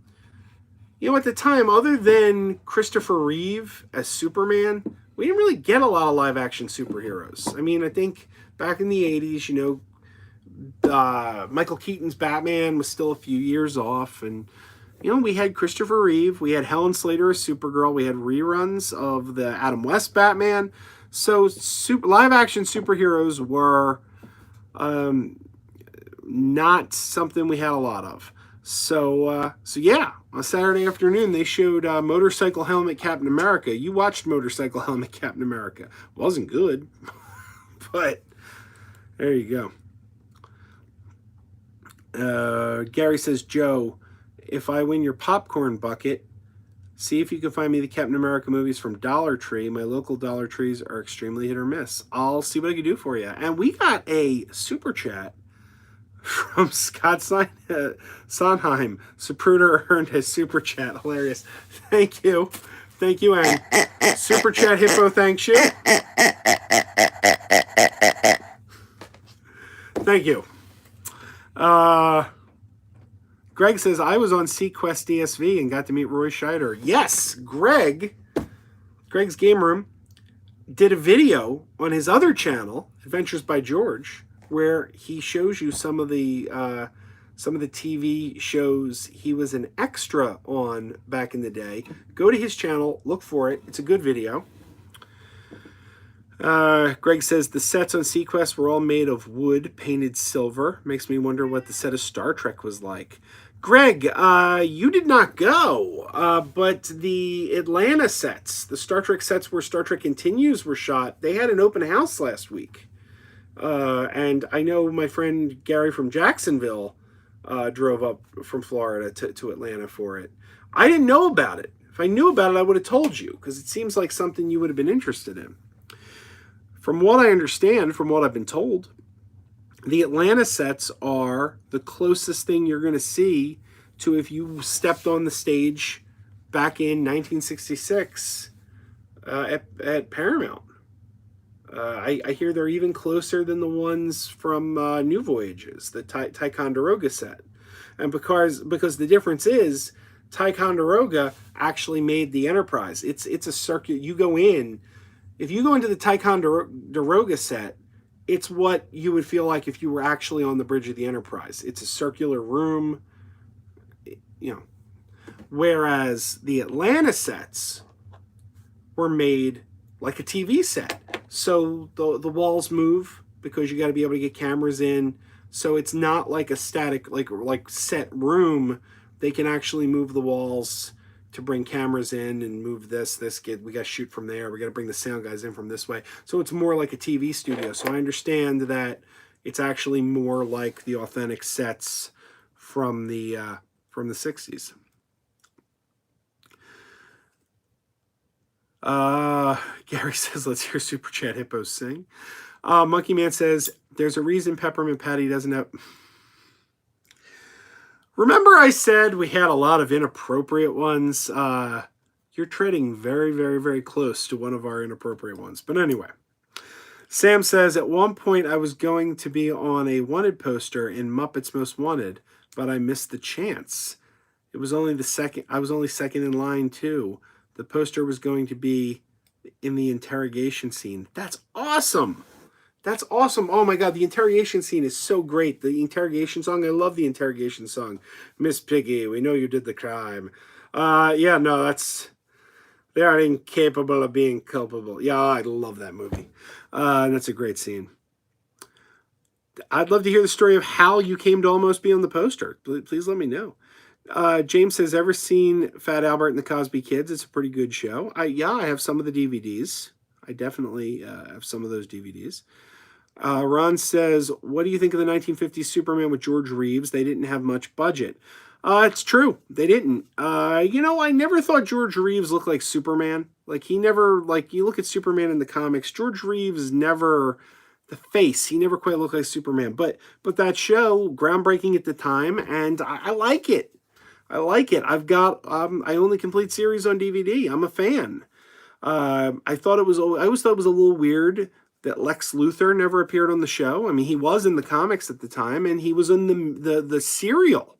other than Christopher Reeve as Superman, we didn't really get a lot of live action superheroes. I mean, I think back in the 80s, Michael Keaton's Batman was still a few years off. And, we had Christopher Reeve. We had Helen Slater as Supergirl. We had reruns of the Adam West Batman. So live action superheroes were not something we had a lot of. So yeah, on Saturday afternoon they showed Motorcycle Helmet Captain America. You watched Motorcycle Helmet Captain America. Wasn't good, but there you go. Gary says, Joe, if I win your popcorn bucket, see if you can find me the Captain America movies from Dollar Tree. My local Dollar Trees are extremely hit or miss. I'll see what I can do for you. And we got a super chat from Scott Sondheim. Zapruder earned his super chat. Hilarious. Thank you. Thank you, and super chat hippo thanks you. Thank you. Greg says, I was on Sequest DSV and got to meet Roy Scheider. Yes, Greg's Game Room did a video on his other channel, Adventures by George, where he shows you some of the TV shows he was an extra on back in the day. Go to his channel, look for it. It's a good video. Greg says the sets on Sequest were all made of wood painted silver. Makes me wonder what the set of Star Trek was like. Greg, you did not go, but the Atlanta sets, the Star Trek sets where Star Trek Continues were shot, they had an open house last week. And I know my friend Gary from Jacksonville drove up from Florida to Atlanta for it. I didn't know about it. If I knew about it, I would have told you, because it seems like something you would have been interested in. From what I understand, from what I've been told, the Atlanta sets are the closest thing you're going to see to if you stepped on the stage back in 1966 at Paramount. I hear they're even closer than the ones from New Voyages, the Ticonderoga set. And because the difference is Ticonderoga actually made the Enterprise. It's a circuit. You go in. If you go into the Ticonderoga set, it's what you would feel like if you were actually on the bridge of the Enterprise. It's a circular room, Whereas the Atlanta sets were made like a TV set. So the walls move because you got to be able to get cameras in. So it's not like a static, like set room. They can actually move the walls to bring cameras in and move we got to shoot from there. We got to bring the sound guys in from this way. So it's more like a TV studio. So I understand that it's actually more like the authentic sets from the 60s. Gary says, let's hear Super Chat Hippos sing. Monkey Man says, there's a reason Peppermint Patty doesn't have... Remember I said we had a lot of inappropriate ones? You're treading very, very, very close to one of our inappropriate ones. But anyway, Sam says, at one point I was going to be on a wanted poster in Muppets Most Wanted, but I missed the chance. I was only second in line too. The poster was going to be in the interrogation scene. That's awesome. That's awesome. Oh my God, the interrogation scene is so great. The interrogation song, I love the interrogation song. Miss Piggy, we know you did the crime. Yeah, no, they are incapable of being culpable. Yeah, I love that movie. That's a great scene. I'd love to hear the story of how you came to almost be on the poster. Please let me know. James says, ever seen Fat Albert and the Cosby Kids? It's a pretty good show. I have some of the DVDs. I definitely have some of those DVDs. Ron says, what do you think of the 1950s Superman with George Reeves? They didn't have much budget. It's true. They didn't. I never thought George Reeves looked like Superman. Like, he never, like, you look at Superman in the comics, George Reeves never, the face, he never quite looked like Superman. But that show, groundbreaking at the time, and I like it. I like it. I've got, I own the complete series on DVD. I'm a fan. I always thought it was a little weird that Lex Luthor never appeared on the show. I mean, he was in the comics at the time, and he was in the serial,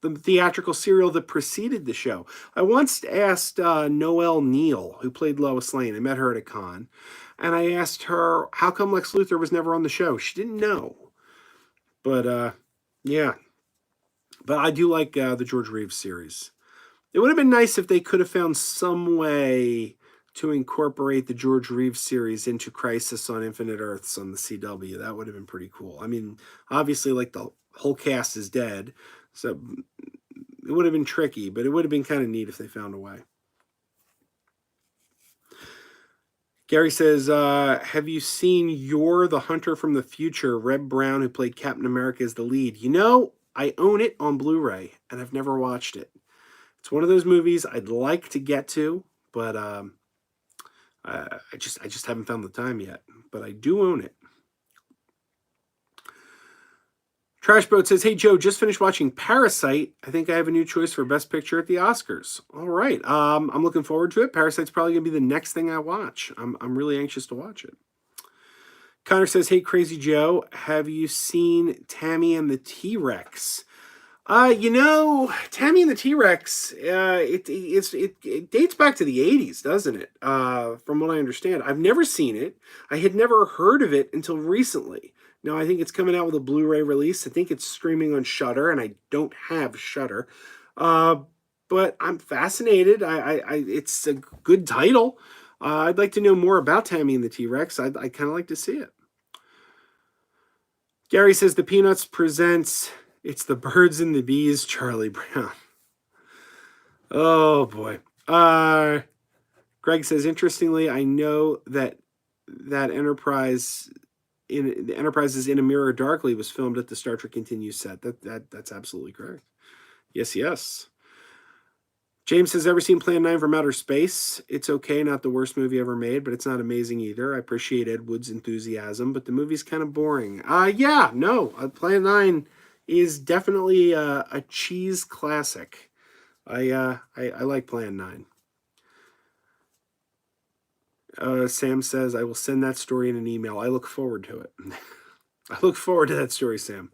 the theatrical serial that preceded the show. I once asked Noelle Neal, who played Lois Lane. I met her at a con, and I asked her how come Lex Luthor was never on the show. She didn't know, but yeah. But I do like the George Reeves series. It would have been nice if they could have found some way to incorporate the George Reeves series into Crisis on Infinite Earths on the CW. That would have been pretty cool. I mean, obviously, like, the whole cast is dead, so it would have been tricky, but it would have been kind of neat if they found a way. Gary says, have you seen You're the Hunter from the Future? Reb Brown, who played Captain America, is the lead. I own it on Blu-ray, and I've never watched it. It's one of those movies I'd like to get to, but I just haven't found the time yet. But I do own it. Trashboat says, hey, Joe, just finished watching Parasite. I think I have a new choice for Best Picture at the Oscars. All right. I'm looking forward to it. Parasite's probably going to be the next thing I watch. I'm really anxious to watch it. Connor says, hey, Crazy Joe, have you seen Tammy and the T-Rex? Tammy and the T-Rex, it dates back to the 80s, doesn't it? From what I understand. I've never seen it. I had never heard of it until recently. Now, I think it's coming out with a Blu-ray release. I think it's streaming on Shudder, and I don't have Shudder. But I'm fascinated. It's a good title. I'd like to know more about Tammy and the T-Rex. I'd kind of like to see it. Gary says, the Peanuts presents It's the Birds and the Bees, Charlie Brown. Oh, boy. Greg says, interestingly, I know that Enterprise is in a Mirror Darkly was filmed at the Star Trek Continues set. That's absolutely correct. Yes. James says, ever seen Plan 9 from Outer Space? It's okay, not the worst movie ever made, but it's not amazing either. I appreciate Ed Wood's enthusiasm, but the movie's kind of boring. Plan 9 is definitely a cheese classic. I like Plan 9. Sam says, I will send that story in an email. I look forward to it. I look forward to that story, Sam.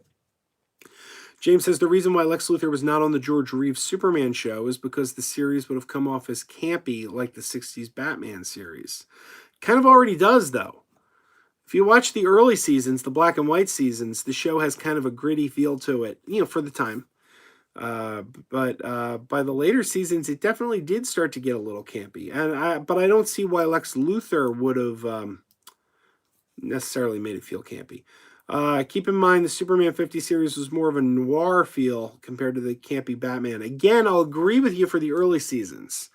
James says, the reason why Lex Luthor was not on the George Reeves Superman show is because the series would have come off as campy like the 60s Batman series. Kind of already does, though. If you watch the early seasons, the black and white seasons, the show has kind of a gritty feel to it, for the time. But by the later seasons, it definitely did start to get a little campy. But I don't see why Lex Luthor would have necessarily made it feel campy. Keep in mind, the Superman 50 series was more of a noir feel compared to the campy Batman. Again, I'll agree with you for the early seasons,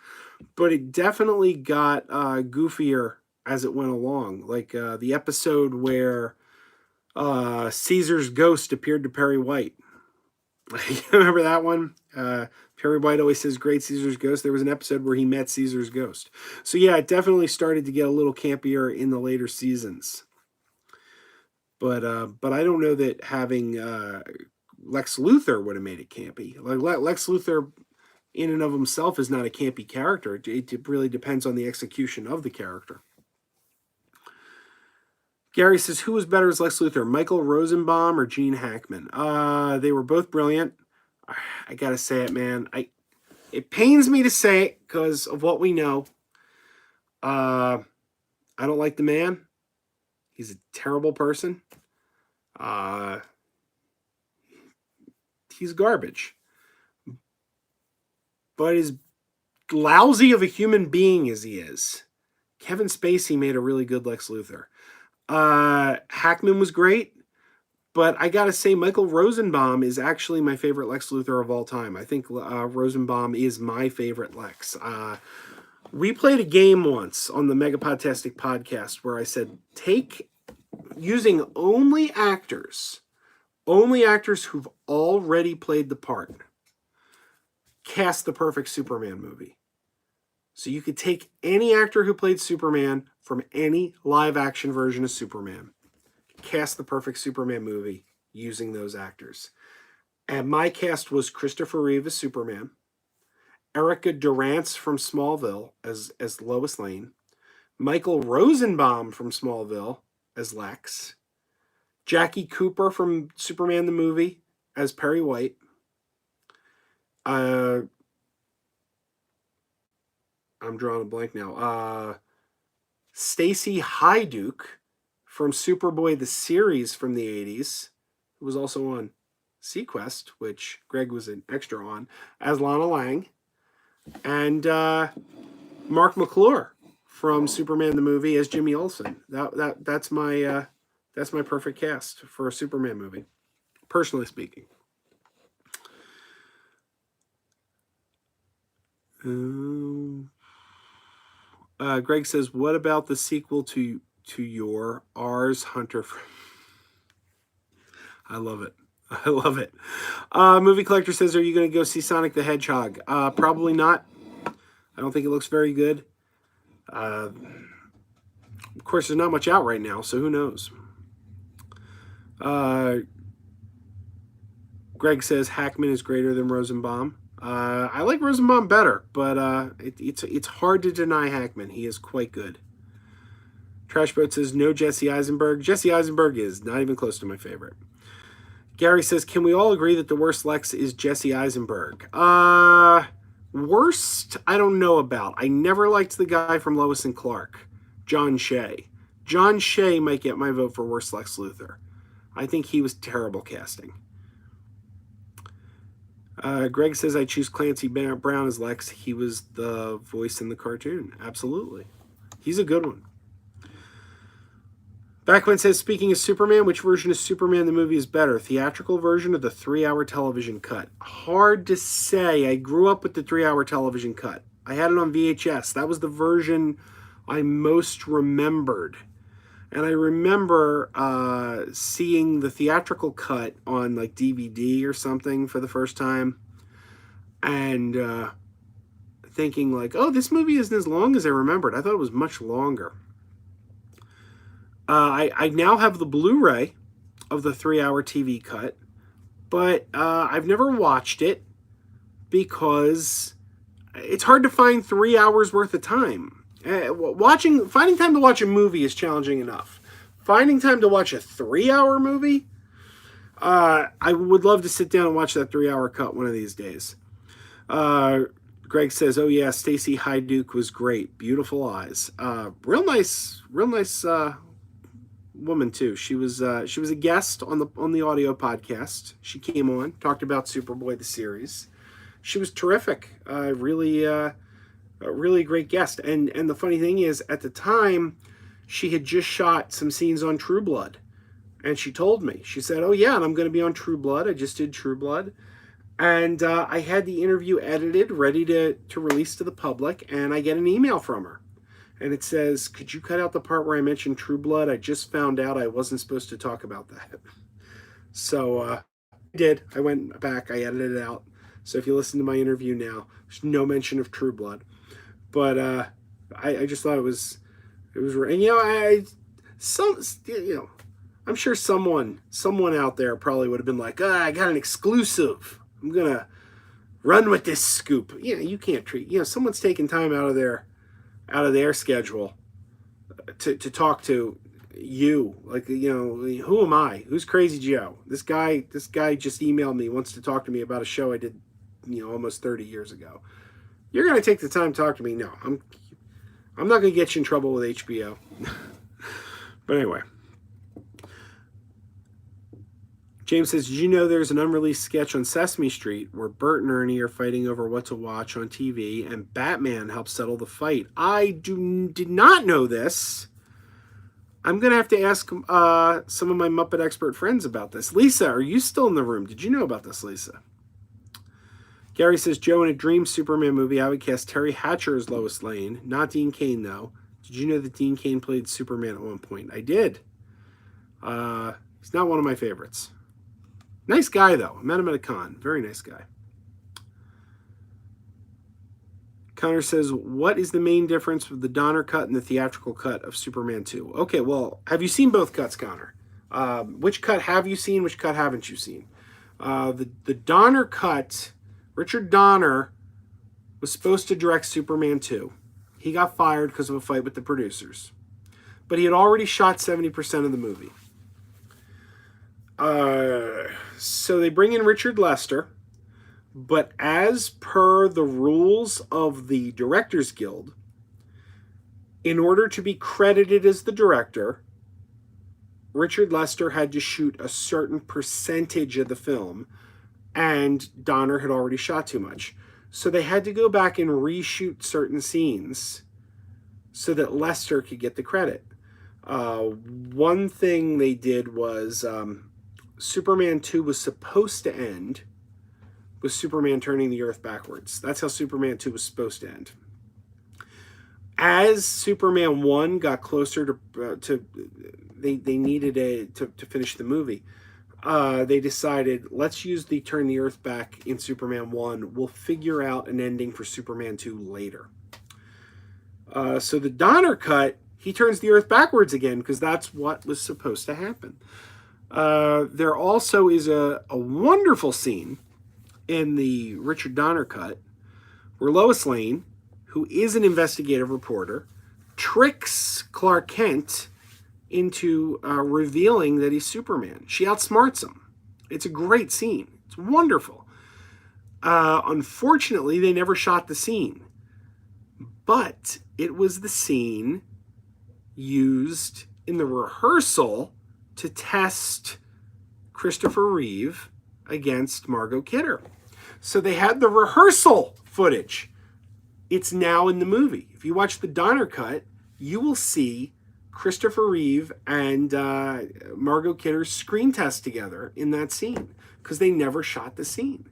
but it definitely got goofier as it went along. Like the episode where Caesar's ghost appeared to Perry White. You remember that one? Perry White always says, great Caesar's ghost. There was an episode where he met Caesar's ghost. So yeah, it definitely started to get a little campier in the later seasons. But I don't know that having Lex Luthor would have made it campy. Like Lex Luthor in and of himself is not a campy character. It really depends on the execution of the character. Gary says, who was better as Lex Luthor, Michael Rosenbaum or Gene Hackman? They were both brilliant. I gotta say it, man. It pains me to say it because of what we know. I don't like the man. He's a terrible person. He's garbage. But as lousy of a human being as he is, Kevin Spacey made a really good Lex Luthor. Hackman was great, but I gotta say Michael Rosenbaum is actually my favorite Lex Luthor of all time. I think Rosenbaum is my favorite Lex. We played a game once on the Megapodtastic podcast where I said, take using only actors who've already played the part, cast the perfect Superman movie. So you could take any actor who played Superman from any live action version of Superman, cast the perfect Superman movie using those actors. And my cast was Christopher Reeve as Superman, Erica Durance from Smallville as Lois Lane, Michael Rosenbaum from Smallville as Lex, Jackie Cooper from Superman the movie as Perry White, I'm drawing a blank now. Stacy Hyduke from Superboy the series from the 80s, who was also on Sequest, which Greg was an extra on, as Lana Lang, and Mark McClure from Superman the movie as Jimmy Olsen. That's my perfect cast for a Superman movie, personally speaking. Greg says, "What about the sequel to your Ars Hunter?" I love it. I love it. Movie Collector says, "Are you going to go see Sonic the Hedgehog?" Probably not. I don't think it looks very good. Of course, there's not much out right now, so who knows? Greg says Hackman is greater than Rosenbaum. I like Rosenbaum better, but it's hard to deny Hackman. He is quite good. Trashboat says no Jesse Eisenberg. Jesse Eisenberg is not even close to my favorite. Gary says, can we all agree that the worst Lex is Jesse Eisenberg? Worst, I don't know about. I never liked the guy from Lois and Clark, John Shea. John Shea might get my vote for worst Lex Luthor. I think he was terrible casting. Greg says, I choose Clancy Brown as Lex. He was the voice in the cartoon. Absolutely. He's a good one. Backman says, speaking of Superman, which version of Superman the movie is better? Theatrical version or the 3-hour television cut? Hard to say. I grew up with the 3-hour television cut. I had it on VHS. That was the version I most remembered. And I remember seeing the theatrical cut on like DVD or something for the first time. And thinking like, oh, this movie isn't as long as I remembered. I thought it was much longer. I now have the Blu-ray of the 3-hour TV cut, but I've never watched it because it's hard to find 3 hours worth of time. Finding time to watch a movie is challenging enough. Finding time to watch a 3-hour movie, I would love to sit down and watch that 3-hour cut one of these days. Greg says, "Oh yeah, Stacy Hyduke was great. Beautiful eyes. Real nice." Woman too. She was a guest on the audio podcast. She came on, talked about Superboy the series. She was terrific. Really a really great guest. And the funny thing is, at the time, she had just shot some scenes on True Blood, and she told me. She said, "Oh yeah, and I'm going to be on True Blood. I just did True Blood." And I had the interview edited, ready to release to the public, and I get an email from her. And it says, could you cut out the part where I mentioned True Blood? I just found out I wasn't supposed to talk about that. So I did. I went back. I edited it out. So if you listen to my interview now, there's no mention of True Blood. But I just thought it was, and I'm sure someone out there probably would have been like, I got an exclusive. I'm going to run with this scoop. You can't treat, someone's taking time out of their schedule to talk to you. Like, who am I? Who's Crazy Joe? This guy just emailed me, wants to talk to me about a show I did, almost 30 years ago. You're going to take the time to talk to me? No, I'm not going to get you in trouble with HBO. But anyway. James says, did you know there's an unreleased sketch on Sesame Street where Bert and Ernie are fighting over what to watch on TV and Batman helps settle the fight? I did not know this. I'm going to have to ask some of my Muppet expert friends about this. Lisa, are you still in the room? Did you know about this, Lisa? Gary says, Joe, in a dream Superman movie, I would cast Terry Hatcher as Lois Lane. Not Dean Cain, though. Did you know that Dean Cain played Superman at one point? I did. He's not one of my favorites. Nice guy, though. I met him at a con. Very nice guy. Connor says, what is the main difference with the Donner cut and the theatrical cut of Superman 2? Okay, well, have you seen both cuts, Connor? Which cut have you seen? Which cut haven't you seen? The Donner cut, Richard Donner was supposed to direct Superman 2. He got fired because of a fight with the producers. But he had already shot 70% of the movie. So they bring in Richard Lester, but as per the rules of the Directors Guild, in order to be credited as the director, Richard Lester had to shoot a certain percentage of the film, and Donner had already shot too much. So they had to go back and reshoot certain scenes so that Lester could get the credit. One thing they did was Superman 2 was supposed to end with Superman turning the Earth backwards. That's how Superman 2 was supposed to end. As Superman 1 got closer to they needed to finish the movie, they decided, let's use the turn the Earth back in Superman 1. We'll figure out an ending for Superman 2 later. So the Donner cut, he turns the Earth backwards again because that's what was supposed to happen. There also is a wonderful scene in the Richard Donner cut where Lois Lane, who is an investigative reporter, tricks Clark Kent into revealing that he's Superman. She outsmarts him. It's a great scene. It's wonderful. Unfortunately, they never shot the scene. But it was the scene used in the rehearsal to test Christopher Reeve against Margot Kidder. So they had the rehearsal footage. It's now in the movie. If you watch the Donner cut, you will see Christopher Reeve and Margot Kidder screen test together in that scene because they never shot the scene.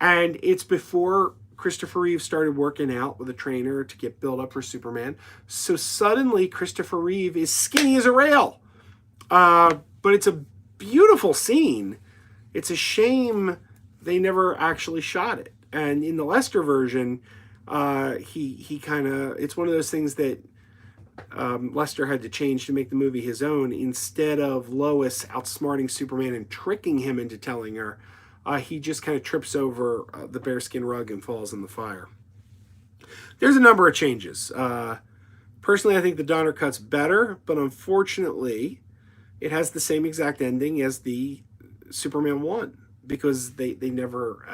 And it's before Christopher Reeve started working out with a trainer to get built up for Superman. So suddenly Christopher Reeve is skinny as a rail. But it's a beautiful scene. It's a shame they never actually shot it. And in the Lester version, he kind of, it's one of those things that Lester had to change to make the movie his own. Instead of Lois outsmarting Superman and tricking him into telling her, he just kind of trips over the bearskin rug and falls in the fire. There's a number of changes. Personally, I think the Donner cut's better, but unfortunately, it has the same exact ending as the Superman 1 because they never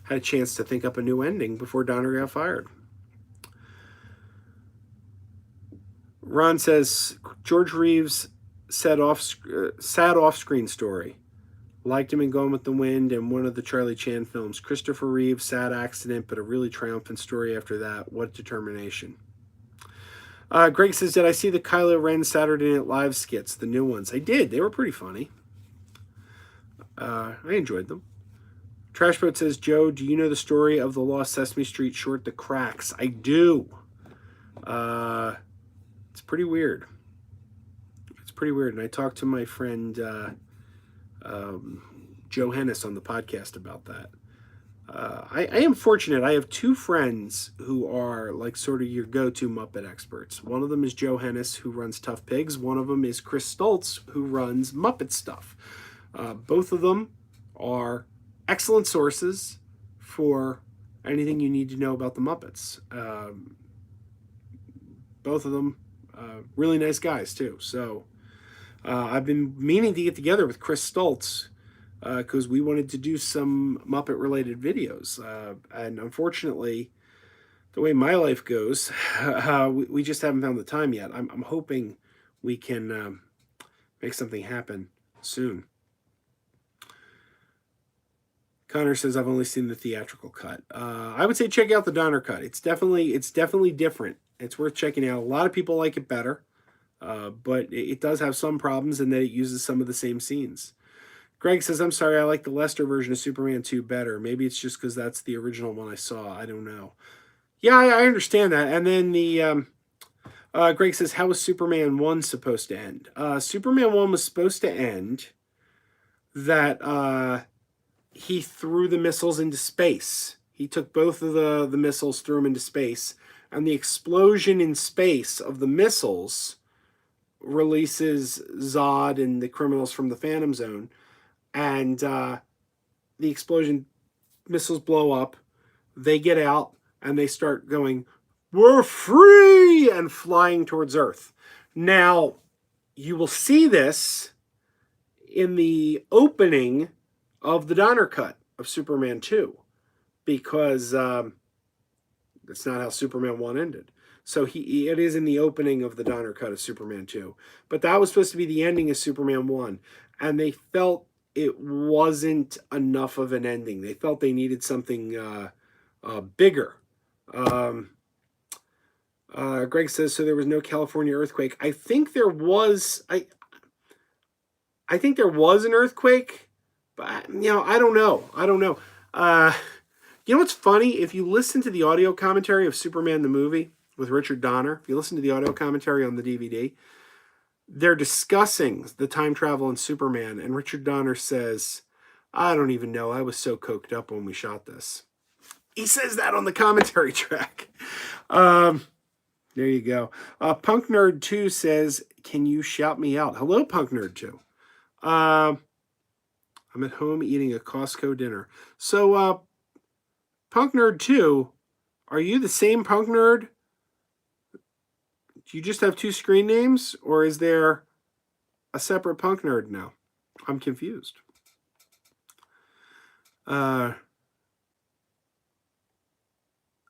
had a chance to think up a new ending before Donner got fired. Ron says, George Reeves sad off-screen story. Liked him in Gone with the Wind and one of the Charlie Chan films. Christopher Reeve, sad accident, but a really triumphant story after that. What determination. Greg says, did I see the Kylo Ren Saturday Night Live skits, the new ones? I did. They were pretty funny. I enjoyed them. Trashboat says, Joe, do you know the story of the lost Sesame Street short, The Cracks? I do. It's pretty weird. It's pretty weird. And I talked to my friend Joe Hennis on the podcast about that. I am fortunate. I have two friends who are like sort of your go-to Muppet experts. One of them is Joe Hennis, who runs Tough Pigs. One of them is Chris Stoltz, who runs Muppet Stuff. Both of them are excellent sources for anything you need to know about the Muppets. Both of them really nice guys, too. So I've been meaning to get together with Chris Stoltz because we wanted to do some Muppet-related videos. And unfortunately, the way my life goes, we just haven't found the time yet. I'm hoping we can make something happen soon. Connor says, I've only seen the theatrical cut. I would say check out the Donner cut. It's definitely different. It's worth checking out. A lot of people like it better, but it does have some problems in that it uses some of the same scenes. Greg says, I'm sorry, I like the Lester version of Superman 2 better. Maybe it's just because that's the original one I saw. I don't know. Yeah, I understand that. And then Greg says, how was Superman 1 supposed to end? Superman 1 was supposed to end that he threw the missiles into space. He took both of the missiles, threw them into space, and the explosion in space of the missiles releases Zod and the criminals from the Phantom Zone, and the explosion, missiles blow up, they get out, and they start going, "We're free!" and flying towards Earth. Now, you will see this in the opening of the Donner cut of Superman 2, because that's not how Superman 1 ended. So it is in the opening of the Donner cut of Superman 2. But that was supposed to be the ending of Superman 1. And they felt it wasn't enough of an ending. They felt they needed something bigger. Greg says, so there was no California earthquake. I think there was. I think there was an earthquake, but I don't know. You know what's funny? If you listen to the audio commentary of Superman the movie with Richard Donner, if you listen to the audio commentary on the DVD, they're discussing the time travel in Superman, and Richard Donner says, I don't even know. I was so coked up when we shot this. He says that on the commentary track. There you go. Punk Nerd 2 says, can you shout me out? Hello, Punk Nerd 2. I'm at home eating a Costco dinner. So, Punk Nerd 2, are you the same Punk Nerd? Do you just have two screen names, or is there a separate Punk Nerd now? I'm confused.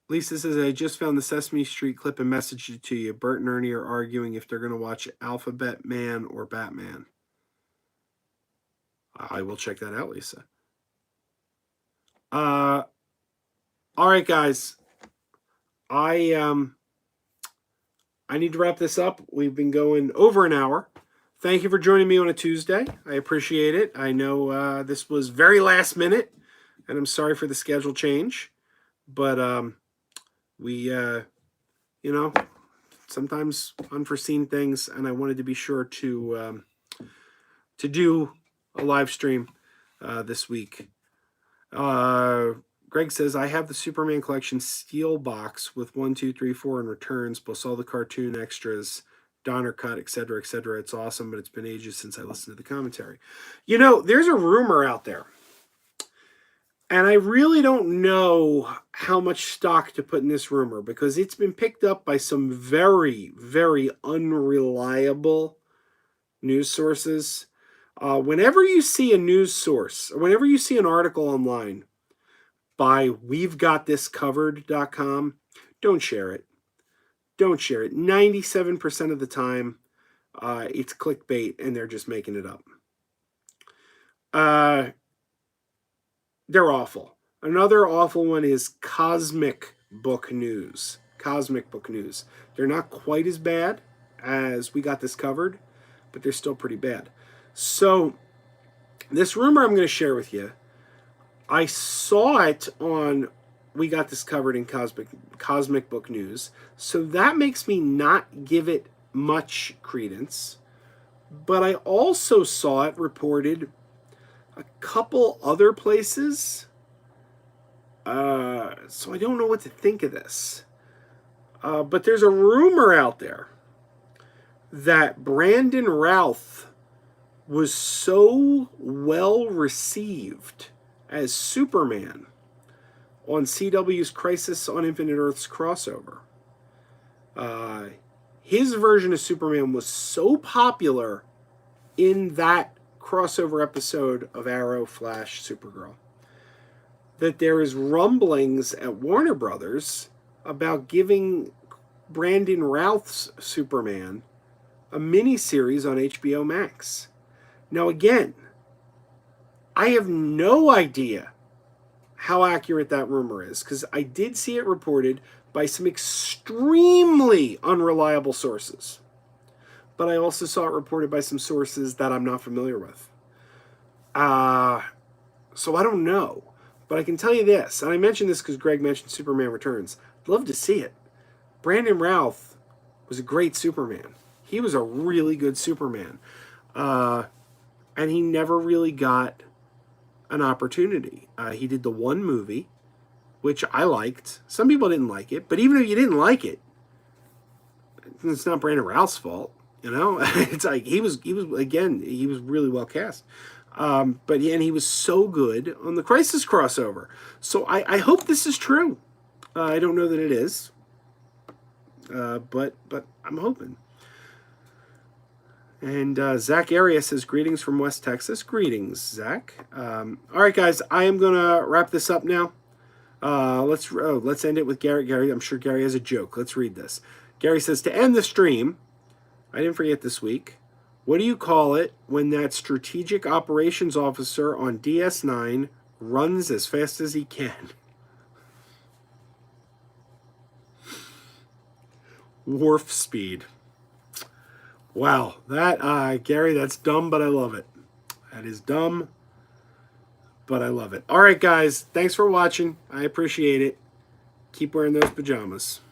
Lisa says, I just found the Sesame Street clip and messaged it to you. Bert and Ernie are arguing if they're going to watch Alphabet Man or Batman. I will check that out, Lisa. All right, guys. I need to wrap this up. We've been going over an hour. Thank you for joining me on a Tuesday. I appreciate it. I know this was very last minute, and I'm sorry for the schedule change. But we, sometimes unforeseen things, and I wanted to be sure to do a live stream this week. Greg says, I have the Superman collection steel box with 1, 2, 3, 4 and returns, plus all the cartoon extras, Donner cut, etc., etc. It's awesome, but it's been ages since I listened to the commentary. There's a rumor out there, and I really don't know how much stock to put in this rumor, because it's been picked up by some very, very unreliable news sources. Whenever you see a news source, or whenever you see an article online by we'vegotThiscovered.com, don't share it. Don't share it. 97% of the time, it's clickbait, and they're just making it up. They're awful. Another awful one is Cosmic Book News. Cosmic Book News. They're not quite as bad as We Got This Covered, but they're still pretty bad. So, this rumor I'm going to share with you, I saw it on We Got This Covered in Cosmic Book News, so that makes me not give it much credence. But I also saw it reported a couple other places, so I don't know what to think of this. But there's a rumor out there that Brandon Routh was so well received as Superman on CW's Crisis on Infinite Earths crossover. His version of Superman was so popular in that crossover episode of Arrow, Flash, Supergirl, that there is rumblings at Warner Brothers about giving Brandon Routh's Superman a miniseries on HBO Max. Now again, I have no idea how accurate that rumor is, because I did see it reported by some extremely unreliable sources. But I also saw it reported by some sources that I'm not familiar with. So I don't know. But I can tell you this, and I mentioned this because Greg mentioned Superman Returns. I'd love to see it. Brandon Routh was a great Superman. He was a really good Superman. And he never really got an opportunity. He did the one movie, which I liked. Some people didn't like it, but even if you didn't like it, it's not Brandon Routh's fault, you know. It's like he was really well cast. But he was so good on the Crisis crossover. So I hope this is true. I don't know that it is, but I'm hoping. And Zach Arias says, greetings from West Texas. Greetings, Zach. All right, guys, I am going to wrap this up now. Let's end it with Gary. Gary, I'm sure Gary has a joke. Let's read this. Gary says, to end the stream, I didn't forget this week, what do you call it when that strategic operations officer on DS9 runs as fast as he can? Warp speed. Wow, that Gary, that's dumb, but I love it. That is dumb, but I love it. All right, guys, thanks for watching. I appreciate it. Keep wearing those pajamas.